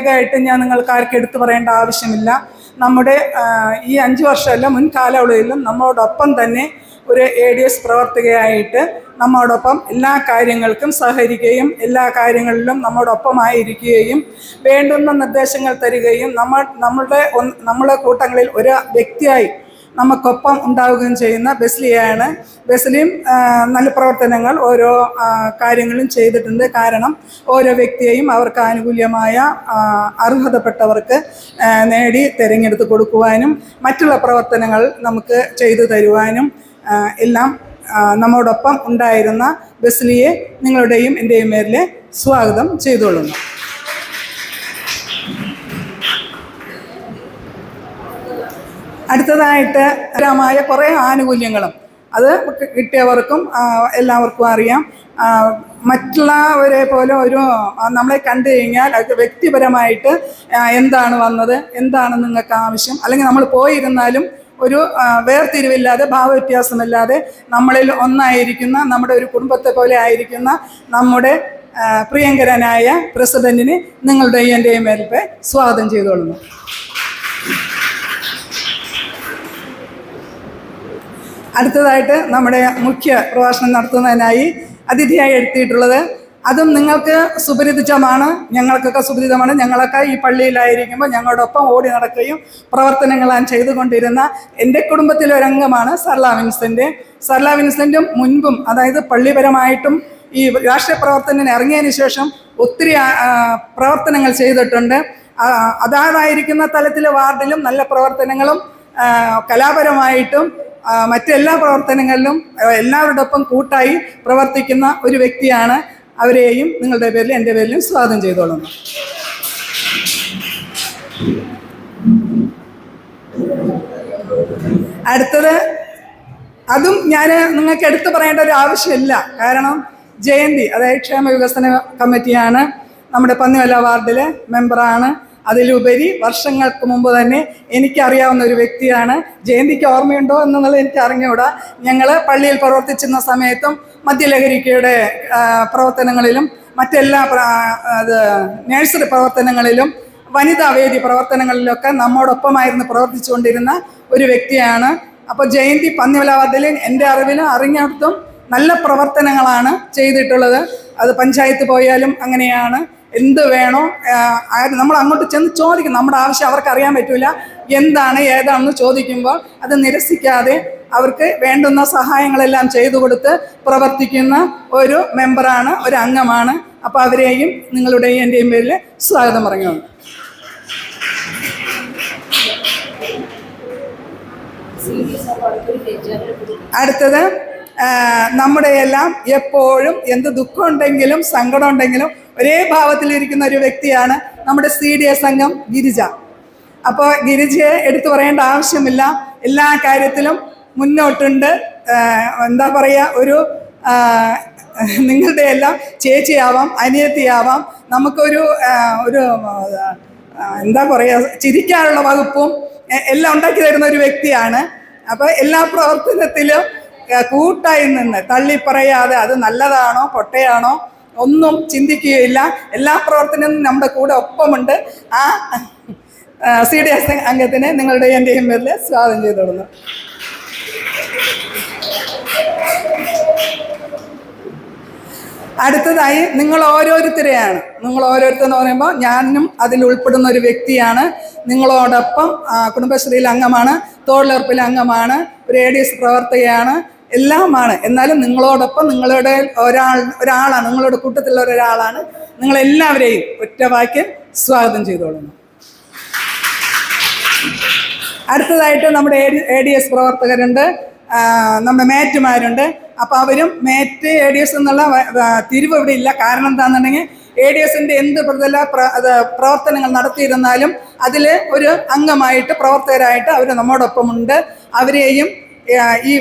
പ്രത്യേകമായിട്ട് ഞാൻ നിങ്ങൾക്ക് ആർക്കും എടുത്തു പറയേണ്ട ആവശ്യമില്ല. നമ്മുടെ ഈ 5 വർഷമല്ല, മുൻ കാലയളവിലും നമ്മോടൊപ്പം തന്നെ ഒരു ADS പ്രവർത്തകയായിട്ട് നമ്മോടൊപ്പം എല്ലാ കാര്യങ്ങൾക്കും സഹകരിക്കുകയും എല്ലാ കാര്യങ്ങളിലും നമ്മോടൊപ്പമായിരിക്കുകയും വേണ്ടുന്ന നിർദ്ദേശങ്ങൾ തരികയും നമ്മളുടെ കൂട്ടങ്ങളിൽ ഒരു വ്യക്തിയായി നമുക്കൊപ്പം ഉണ്ടാവുകയും ചെയ്യുന്ന ബെസ്ലിയാണ്. ബെസ്ലിയും നല്ല പ്രവർത്തനങ്ങൾ ഓരോ കാര്യങ്ങളും ചെയ്തിട്ടുണ്ട്. കാരണം ഓരോ വ്യക്തിയെയും അവർക്ക് ആനുകൂല്യമായ അർഹതപ്പെട്ടവർക്ക് നേടി തിരഞ്ഞെടുത്ത് കൊടുക്കുവാനും മറ്റുള്ള പ്രവർത്തനങ്ങൾ നമുക്ക് ചെയ്തു തരുവാനും എല്ലാം നമ്മോടൊപ്പം ഉണ്ടായിരുന്ന ബെസ്ലിയെ നിങ്ങളുടെയും എൻ്റെയും പേരിൽ സ്വാഗതം ചെയ്തുകൊള്ളുന്നു. അടുത്തതായിട്ട് കുറേ ആനുകൂല്യങ്ങളും അത് കിട്ടിയവർക്കും എല്ലാവർക്കും അറിയാം. മറ്റുള്ളവരെ പോലെ നമ്മളെ കണ്ടു കഴിഞ്ഞാൽ അത് വ്യക്തിപരമായിട്ട് എന്താണ് വന്നത്, എന്താണ് നിങ്ങൾക്ക് ആവശ്യം, അല്ലെങ്കിൽ നമ്മൾ പോയിരുന്നാലും ഒരു വേർതിരിവില്ലാതെ ഭാവവ്യത്യാസമില്ലാതെ നമ്മളിൽ ഒന്നായിരിക്കുന്ന, നമ്മുടെ ഒരു കുടുംബത്തെ പോലെ ആയിരിക്കുന്ന നമ്മുടെ പ്രിയങ്കരനായ പ്രസിഡന്റിന് നിങ്ങളുടെയും എൻ്റെയും പേരിൽ സ്വാഗതം ചെയ്തുകൊള്ളുന്നു. അടുത്തതായിട്ട് നമ്മുടെ മുഖ്യ പ്രഭാഷണം നടത്തുന്നതിനായി അതിഥിയായി എത്തിയിട്ടുള്ളത്, അതും നിങ്ങൾക്ക് സുപരിചിതമാണ്, ഞങ്ങൾക്കൊക്കെ സുപരിചിതമാണ്. ഞങ്ങളൊക്കെ ഈ പള്ളിയിലായിരിക്കുമ്പോൾ ഞങ്ങളോടൊപ്പം ഓടി നടക്കുകയും പ്രവർത്തനങ്ങളാണ് ചെയ്തുകൊണ്ടിരുന്ന എൻ്റെ കുടുംബത്തിലൊരംഗമാണ് സർല വിൻസെൻ്റ്. സർല വിൻസെൻ്റും മുൻപും, അതായത് പള്ളിപരമായിട്ടും ഈ രാഷ്ട്രീയ പ്രവർത്തനത്തിന് ഇറങ്ങിയതിന് ശേഷം ഒത്തിരി പ്രവർത്തനങ്ങൾ ചെയ്തിട്ടുണ്ട്. അതായിരിക്കുന്ന തലത്തിലെ വാർഡിലും നല്ല പ്രവർത്തനങ്ങളും കലാപരമായിട്ടും മറ്റെല്ലാ പ്രവർത്തനങ്ങളിലും എല്ലാവരോടൊപ്പം കൂട്ടായി പ്രവർത്തിക്കുന്ന ഒരു വ്യക്തിയാണ്. അവരെയും നിങ്ങളുടെ പേരിൽ എൻ്റെ പേരിലും സ്വാഗതം ചെയ്തോളുന്നു. അടുത്തത്, അതും ഞാൻ നിങ്ങൾക്ക് എടുത്തു പറയേണ്ട ഒരു ആവശ്യമില്ല. കാരണം ജയന്തി, അതായത് ക്ഷേമ വികസന കമ്മിറ്റിയാണ്, നമ്മുടെ പന്നിമല വാർഡിലെ മെമ്പറാണ്. അതിലുപരി വർഷങ്ങൾക്ക് മുമ്പ് തന്നെ എനിക്കറിയാവുന്ന ഒരു വ്യക്തിയാണ്. ജയന്തിക്ക് ഓർമ്മയുണ്ടോ എന്നുള്ളത് എനിക്ക് അറിഞ്ഞുകൂടാ. ഞങ്ങൾ പള്ളിയിൽ പ്രവർത്തിച്ചിരുന്ന സമയത്തും മദ്യലഹരിക്കയുടെ പ്രവർത്തനങ്ങളിലും മറ്റെല്ലാ നഴ്സറി പ്രവർത്തനങ്ങളിലും വനിതാവേദി പ്രവർത്തനങ്ങളിലൊക്കെ നമ്മോടൊപ്പമായിരുന്നു പ്രവർത്തിച്ചുകൊണ്ടിരുന്ന ഒരു വ്യക്തിയാണ്. അപ്പോൾ ജയന്തി പന്നിമല വാർഡിൽ എൻ്റെ അറിവിലും അറിഞ്ഞിടത്തും നല്ല പ്രവർത്തനങ്ങളാണ് ചെയ്തിട്ടുള്ളത്. അത് പഞ്ചായത്ത് പോയാലും അങ്ങനെയാണ്. എന്ത് വേണോ നമ്മൾ അങ്ങോട്ട് ചെന്ന് ചോദിക്കും. നമ്മുടെ ആവശ്യം അവർക്ക് അറിയാൻ പറ്റില്ല, എന്താണ് ഏതാണെന്ന് ചോദിക്കുമ്പോൾ അത് നിരസിക്കാതെ അവർക്ക് വേണ്ടുന്ന സഹായങ്ങളെല്ലാം ചെയ്തു കൊടുത്ത് പ്രവർത്തിക്കുന്ന ഒരു മെമ്പറാണ്, ഒരു അംഗമാണ്. അപ്പോൾ അവരെയും നിങ്ങളുടെയും എൻ്റെയും പേരിൽ സ്വാഗതം പറഞ്ഞു. അടുത്തത്, നമ്മുടെ എല്ലാം എപ്പോഴും എന്ത് ദുഃഖം ഉണ്ടെങ്കിലും സങ്കടം ഉണ്ടെങ്കിലും ഒരേ ഭാവത്തിലിരിക്കുന്ന ഒരു വ്യക്തിയാണ് നമ്മുടെ CDS അംഗം ഗിരിജ. അപ്പോൾ ഗിരിജയെ എടുത്തു പറയേണ്ട ആവശ്യമില്ല, എല്ലാ കാര്യത്തിലും മുന്നോട്ടുണ്ട്. എന്താ പറയുക, ഒരു നിങ്ങളുടെ എല്ലാം ചേച്ചിയാവാം, അനിയത്തിയാവാം, നമുക്കൊരു എന്താ പറയുക, ചിരിക്കാനുള്ള വകുപ്പും എല്ലാം ഉണ്ടാക്കി തരുന്ന ഒരു വ്യക്തിയാണ്. അപ്പോൾ എല്ലാ പ്രവർത്തനത്തിലും കൂട്ടായി നിന്ന് തള്ളിപ്പറയാതെ അത് നല്ലതാണോ പൊട്ടയാണോ ഒന്നും ചിന്തിക്കുകയില്ല. എല്ലാ പ്രവർത്തനവും നമ്മുടെ കൂടെ ഒപ്പമുണ്ട്. ആ CDS അംഗത്തിനെ നിങ്ങളുടെ എൻ്റെയും പേരിൽ സ്വാഗതം ചെയ്തോളുന്നു. അടുത്തതായി നിങ്ങൾ ഓരോരുത്തരെന്ന് പറയുമ്പോൾ ഞാനും അതിൽ ഉൾപ്പെടുന്ന ഒരു വ്യക്തിയാണ്. നിങ്ങളോടൊപ്പം കുടുംബശ്രീയിലെ അംഗമാണ്, തൊഴിലുറപ്പിലെ അംഗമാണ്, ഒരു ADS പ്രവർത്തകയാണ്, എല്ലാമാണ്. എന്നാലും നിങ്ങളോടൊപ്പം നിങ്ങളുടെ ഒരാളാണ്, നിങ്ങളുടെ കൂട്ടത്തിലുള്ള ഒരാളാണ്. നിങ്ങളെല്ലാവരെയും ഒറ്റവാക്കിൽ സ്വാഗതം ചെയ്തോളുന്നു. അടുത്തതായിട്ട് നമ്മുടെ ADS പ്രവർത്തകരുണ്ട്, നമ്മുടെ മേറ്റുമാരുണ്ട്. അപ്പോൾ അവരും ADS എന്നുള്ള തിരിവ് ഇവിടെ ഇല്ല. കാരണം എന്താണെന്നുണ്ടെങ്കിൽ ADSൻ്റെ എന്ത് പ്രവർത്തനങ്ങൾ നടത്തിയിരുന്നാലും അതിൽ ഒരു അംഗമായിട്ട് പ്രവർത്തകരായിട്ട് അവർ നമ്മോടൊപ്പമുണ്ട്. അവരെയും ഈ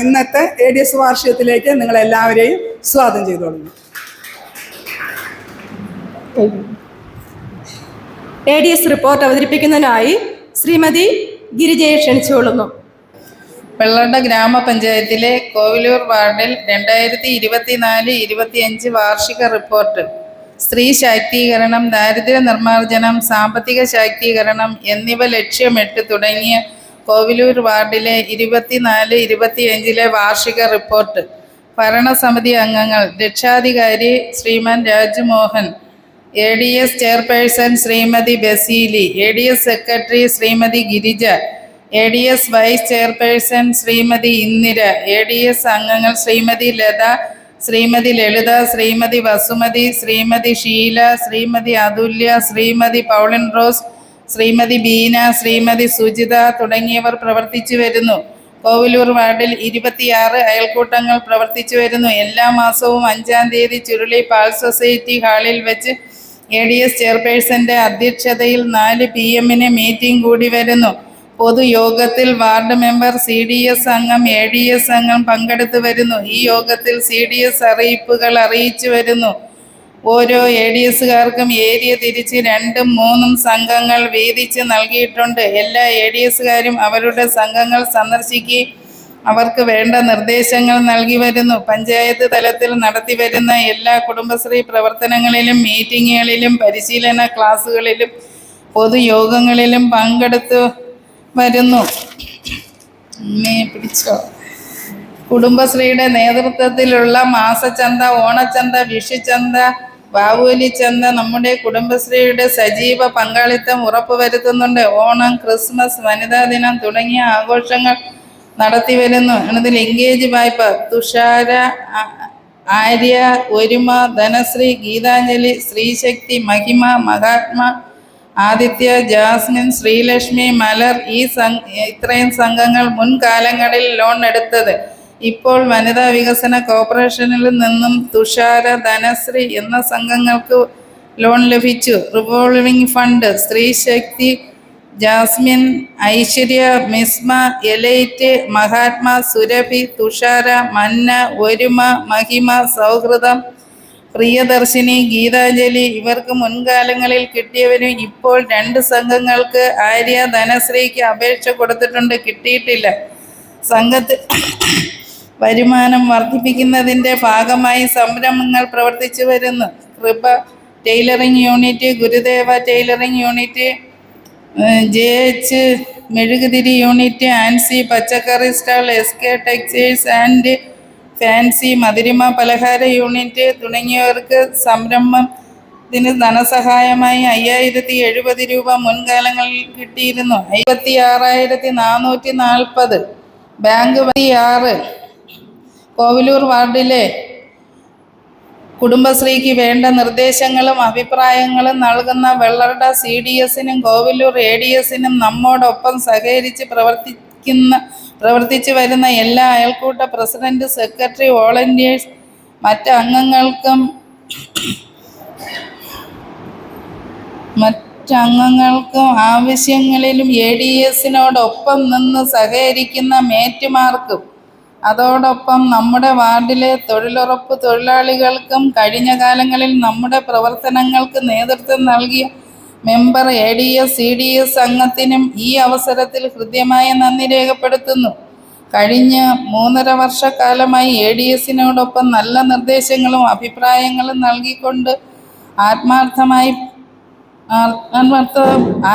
ഇന്നത്തെ ADS വാർഷികത്തിലേക്ക് നിങ്ങളെല്ലാവരെയും സ്വാഗതം ചെയ്തോളുന്നു. ADS റിപ്പോർട്ട് അവതരിപ്പിക്കുന്നതിനായി ശ്രീമതി ഗിരിജയെ ക്ഷണിച്ചുകൊള്ളുന്നു. വെള്ളണ്ട ഗ്രാമപഞ്ചായത്തിലെ കോവിലൂർ വാർഡിൽ 2024-25 വാർഷിക റിപ്പോർട്ട് സ്ത്രീ ശാക്തീകരണം, ദാരിദ്ര്യ നിർമ്മാർജ്ജനം, സാമ്പത്തിക ശാക്തീകരണം എന്നിവ ലക്ഷ്യമിട്ട് തുടങ്ങിയ കോവിലൂർ വാർഡിലെ 24-25 വാർഷിക റിപ്പോർട്ട്. ഭരണസമിതി അംഗങ്ങൾ: രക്ഷാധികാരി Shriman Rajmohan, ADS chairperson Shrimati Basili, ADS secretary Shrimati Girija, ADS vice chairperson Shrimati Indira, ADS അംഗങ്ങൾ ശ്രീമതി ലത, ശ്രീമതി ലളിത, ശ്രീമതി വസുമതി, ശ്രീമതി ഷീല, ശ്രീമതി അതുല്യ, ശ്രീമതി പൗളിൻ റോസ്, ശ്രീമതി ബീന, ശ്രീമതി സുജിത തുടങ്ങിയവർ പ്രവർത്തിച്ചു വരുന്നു. കോവിലൂർ വാർഡിൽ 26 അയൽക്കൂട്ടങ്ങൾ പ്രവർത്തിച്ചു വരുന്നു. എല്ലാ മാസവും 5-ാം തീയതി ചുരുളി പാൾ സൊസൈറ്റി ഹാളിൽ വെച്ച് ADS ചെയർപേഴ്സന്റെ അധ്യക്ഷതയിൽ 4 PM മീറ്റിംഗ് കൂടി വരുന്നു. പൊതുയോഗത്തിൽ വാർഡ് മെമ്പർ, CDS അംഗം, ADS അംഗം പങ്കെടുത്തു വരുന്നു. ഈ യോഗത്തിൽ CDS അറിയിപ്പുകൾ അറിയിച്ചു വരുന്നു. ഓരോ ADSകാർക്കും ഏരിയ തിരിച്ച് 2-3 സംഘങ്ങൾ വീതിച്ച് നൽകിയിട്ടുണ്ട്. എല്ലാ ADSകാരും അവരുടെ സംഘങ്ങൾ സന്ദർശിക്കുകയും അവർക്ക് വേണ്ട നിർദ്ദേശങ്ങൾ നൽകി വരുന്നു. പഞ്ചായത്ത് തലത്തിൽ നടത്തിവരുന്ന എല്ലാ കുടുംബശ്രീ പ്രവർത്തനങ്ങളിലും, മീറ്റിങ്ങുകളിലും, പരിശീലന ക്ലാസുകളിലും, പൊതുയോഗങ്ങളിലും പങ്കെടുത്തു വരുന്നു. കുടുംബശ്രീയുടെ നേതൃത്വത്തിലുള്ള മാസച്ചന്ത, ഓണച്ചന്ത, വിഷുചന്ത, ബാവൂലി ചന്ത നമ്മുടെ കുടുംബശ്രീയുടെ സജീവ പങ്കാളിത്തം ഉറപ്പുവരുത്തുന്നുണ്ട്. ഓണം, ക്രിസ്മസ്, വനിതാ ദിനം തുടങ്ങിയ ആഘോഷങ്ങൾ നടത്തിവരുന്നു. ഇതിൽ ലിങ്കേജ് വായ്പ തുഷാര, ആര്യ, ഒരുമ, ധനശ്രീ, ഗീതാഞ്ജലി, സ്ത്രീശക്തി, മഹിമ, മഹാത്മാ, ആദിത്യ, ജാസ്മിൻ, ശ്രീലക്ഷ്മി, മലർ ഇത്രയും സംഘങ്ങൾ മുൻകാലങ്ങളിൽ ലോൺ എടുത്തത്. ഇപ്പോൾ വനിതാ വികസന കോർപ്പറേഷനിൽ നിന്നും തുഷാര, ധനശ്രീ എന്ന സംഘങ്ങൾക്ക് ലോൺ ലഭിച്ചു. Revolving fund Sthreesakthi, Jasmine, Aishwarya, Misma, Elite, Mahatma, Surabhi, Thushara, Manna, Oruma, മഹിമ, സൗഹൃദം, പ്രിയദർശിനി, ഗീതാഞ്ജലി ഇവർക്ക് മുൻകാലങ്ങളിൽ കിട്ടിയവരും ഇപ്പോൾ 2 സംഘങ്ങൾക്ക് ആര്യ, ധനശ്രീക്ക് അപേക്ഷ കൊടുത്തിട്ടുണ്ട്, കിട്ടിയിട്ടില്ല. സംഘത്തിൽ വരുമാനം വർദ്ധിപ്പിക്കുന്നതിൻ്റെ ഭാഗമായി സംരംഭങ്ങൾ പ്രവർത്തിച്ചു വരുന്നു. Kripa tailoring unit, Gurudeva tailoring unit, JH മെഴുകുതിരി യൂണിറ്റ്, ആൻസി പച്ചക്കറി stall, SK textiles and fancy, Madhurima പലഹാര യൂണിറ്റ് തുടങ്ങിയവർക്ക് സംരംഭത്തിന് ധനസഹായമായി 5070 രൂപ മുൻകാലങ്ങളിൽ കിട്ടിയിരുന്നു. 56,440. ബാങ്ക് 6 കോവിലൂർ വാർഡിലെ കുടുംബശ്രീക്ക് വേണ്ട നിർദ്ദേശങ്ങളും അഭിപ്രായങ്ങളും നൽകുന്ന വെള്ളറട CDSനും കോവിലൂർ ADSനും നമ്മോടൊപ്പം സഹകരിച്ച് പ്രവർത്തിച്ചു വരുന്ന എല്ലാ അയൽക്കൂട്ട പ്രസിഡന്റ്, സെക്രട്ടറി, വോളണ്ടിയേഴ്സ് മറ്റ് അംഗങ്ങൾക്കും ആവശ്യങ്ങളിലും ADSനോടൊപ്പം നിന്ന് സഹകരിക്കുന്ന മേറ്റുമാർക്കും അതോടൊപ്പം നമ്മുടെ വാർഡിലെ തൊഴിലുറപ്പ് തൊഴിലാളികൾക്കും കഴിഞ്ഞ കാലങ്ങളിൽ നമ്മുടെ പ്രവർത്തനങ്ങൾക്ക് നേതൃത്വം നൽകിയ മെമ്പർ, ADS, CDS അംഗത്തിനും ഈ അവസരത്തിൽ ഹൃദ്യമായ നന്ദി രേഖപ്പെടുത്തുന്നു. കഴിഞ്ഞ 3.5 വർഷക്കാലമായി ADSനോടൊപ്പം നല്ല നിർദ്ദേശങ്ങളും അഭിപ്രായങ്ങളും നൽകിക്കൊണ്ട്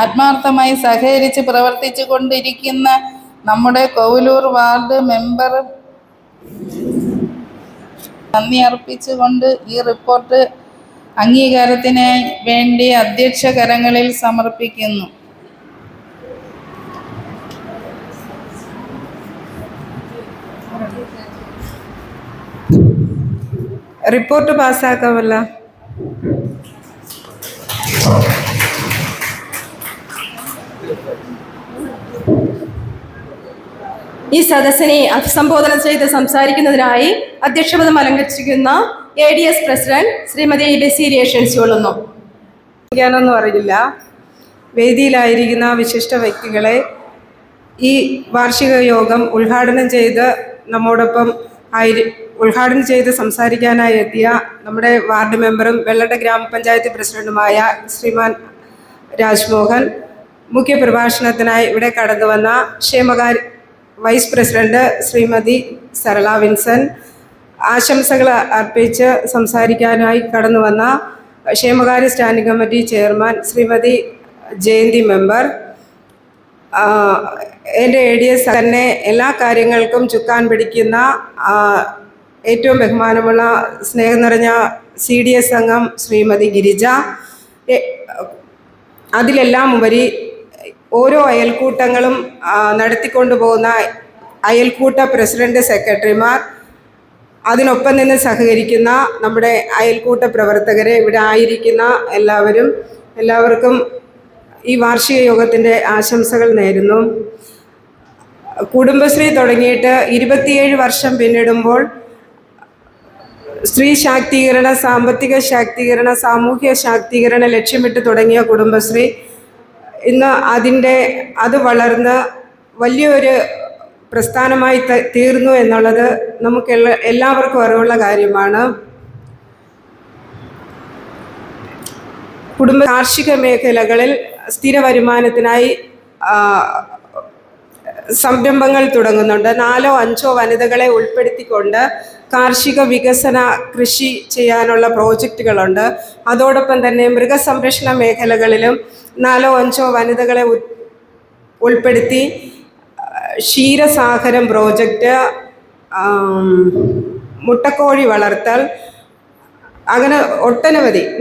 ആത്മാർത്ഥമായി സഹകരിച്ച് പ്രവർത്തിച്ചു കൊണ്ടിരിക്കുന്ന നമ്മുടെ കോവിലൂർ വാർഡ് മെമ്പർ നന്ദി അർപ്പിച്ചുകൊണ്ട് ഈ റിപ്പോർട്ട് അംഗീകാരത്തിന് വേണ്ടി അധ്യക്ഷ കരങ്ങളിൽ സമർപ്പിക്കുന്നു. റിപ്പോർട്ട് പാസ്സാക്കാമല്ലോ. ഈ സദസ്സിനെ അഭിസംബോധന ചെയ്ത് സംസാരിക്കുന്നതിനായി അധ്യക്ഷപദം അലങ്കരിച്ചിരിക്കുന്ന ADS പ്രസിഡന്റ് ശ്രീമതി ബസീലിയെ ക്ഷണിച്ചുകൊള്ളുന്നു. ാനൊന്നും അറിയില്ല. വേദിയിലായിരിക്കുന്ന വിശിഷ്ട വ്യക്തികളെ, ഈ വാർഷിക യോഗം ഉദ്ഘാടനം ചെയ്ത് സംസാരിക്കാനായി എത്തിയ നമ്മുടെ വാർഡ് മെമ്പറും വെള്ളട ഗ്രാമപഞ്ചായത്ത് പ്രസിഡന്റുമായ ശ്രീമാൻ രാജ്മോഹൻ, മുഖ്യ പ്രഭാഷണത്തിനായി ഇവിടെ കടന്നു വന്ന ക്ഷേമകാര്യ വൈസ് പ്രസിഡന്റ് ശ്രീമതി സരള വിൻസൻ, ആശംസകൾ അർപ്പിച്ച് സംസാരിക്കാനായി കടന്നു വന്ന ക്ഷേമകാര്യ standing committee chairman Shrimati Jayanthi member, എൻ്റെ ADS തന്നെ എല്ലാ കാര്യങ്ങൾക്കും ചുക്കാൻ പിടിക്കുന്ന ഏറ്റവും ബഹുമാനമുള്ള സ്നേഹം നിറഞ്ഞ CDS അംഗം ശ്രീമതി ഗിരിജ, അതിലെല്ലാം ഉപരി ഓരോ അയൽക്കൂട്ടങ്ങളും നടത്തിക്കൊണ്ടു പോകുന്ന അയൽക്കൂട്ട പ്രസിഡന്റ്, സെക്രട്ടറിമാർ, അതിനൊപ്പം നിന്ന് സഹകരിക്കുന്ന നമ്മുടെ അയൽക്കൂട്ട പ്രവർത്തകരെ, ഇവിടെ ആയിരിക്കുന്ന എല്ലാവർക്കും ഈ വാർഷിക യോഗത്തിൻ്റെ ആശംസകൾ നേരുന്നു. കുടുംബശ്രീ തുടങ്ങിയിട്ട് 27 വർഷം പിന്നിടുമ്പോൾ സ്ത്രീ ശാക്തീകരണ, സാമ്പത്തിക ശാക്തീകരണ, സാമൂഹ്യ ശാക്തീകരണ ലക്ഷ്യമിട്ട് തുടങ്ങിയ കുടുംബശ്രീ ഇന്ന് അത് വളർന്ന് വലിയൊരു പ്രസ്ഥാനമായി തീർന്നു എന്നുള്ളത് നമുക്ക് എല്ലാവർക്കും അറിവുള്ള കാര്യമാണ്. കാർഷിക മേഖലകളിൽ സ്ഥിര വരുമാനത്തിനായി സംരംഭങ്ങൾ തുടങ്ങുന്നുണ്ട്. 4-5 വനിതകളെ ഉൾപ്പെടുത്തിക്കൊണ്ട് കാർഷിക വികസന കൃഷി ചെയ്യാനുള്ള പ്രോജക്റ്റുകളുണ്ട്. അതോടൊപ്പം തന്നെ മൃഗസംരക്ഷണ മേഖലകളിലും 4-5 വനിതകളെ ഉൾപ്പെടുത്തി ക്ഷീരസാഗരം പ്രോജക്റ്റ്, മുട്ടക്കോഴി വളർത്തൽ, അങ്ങനെ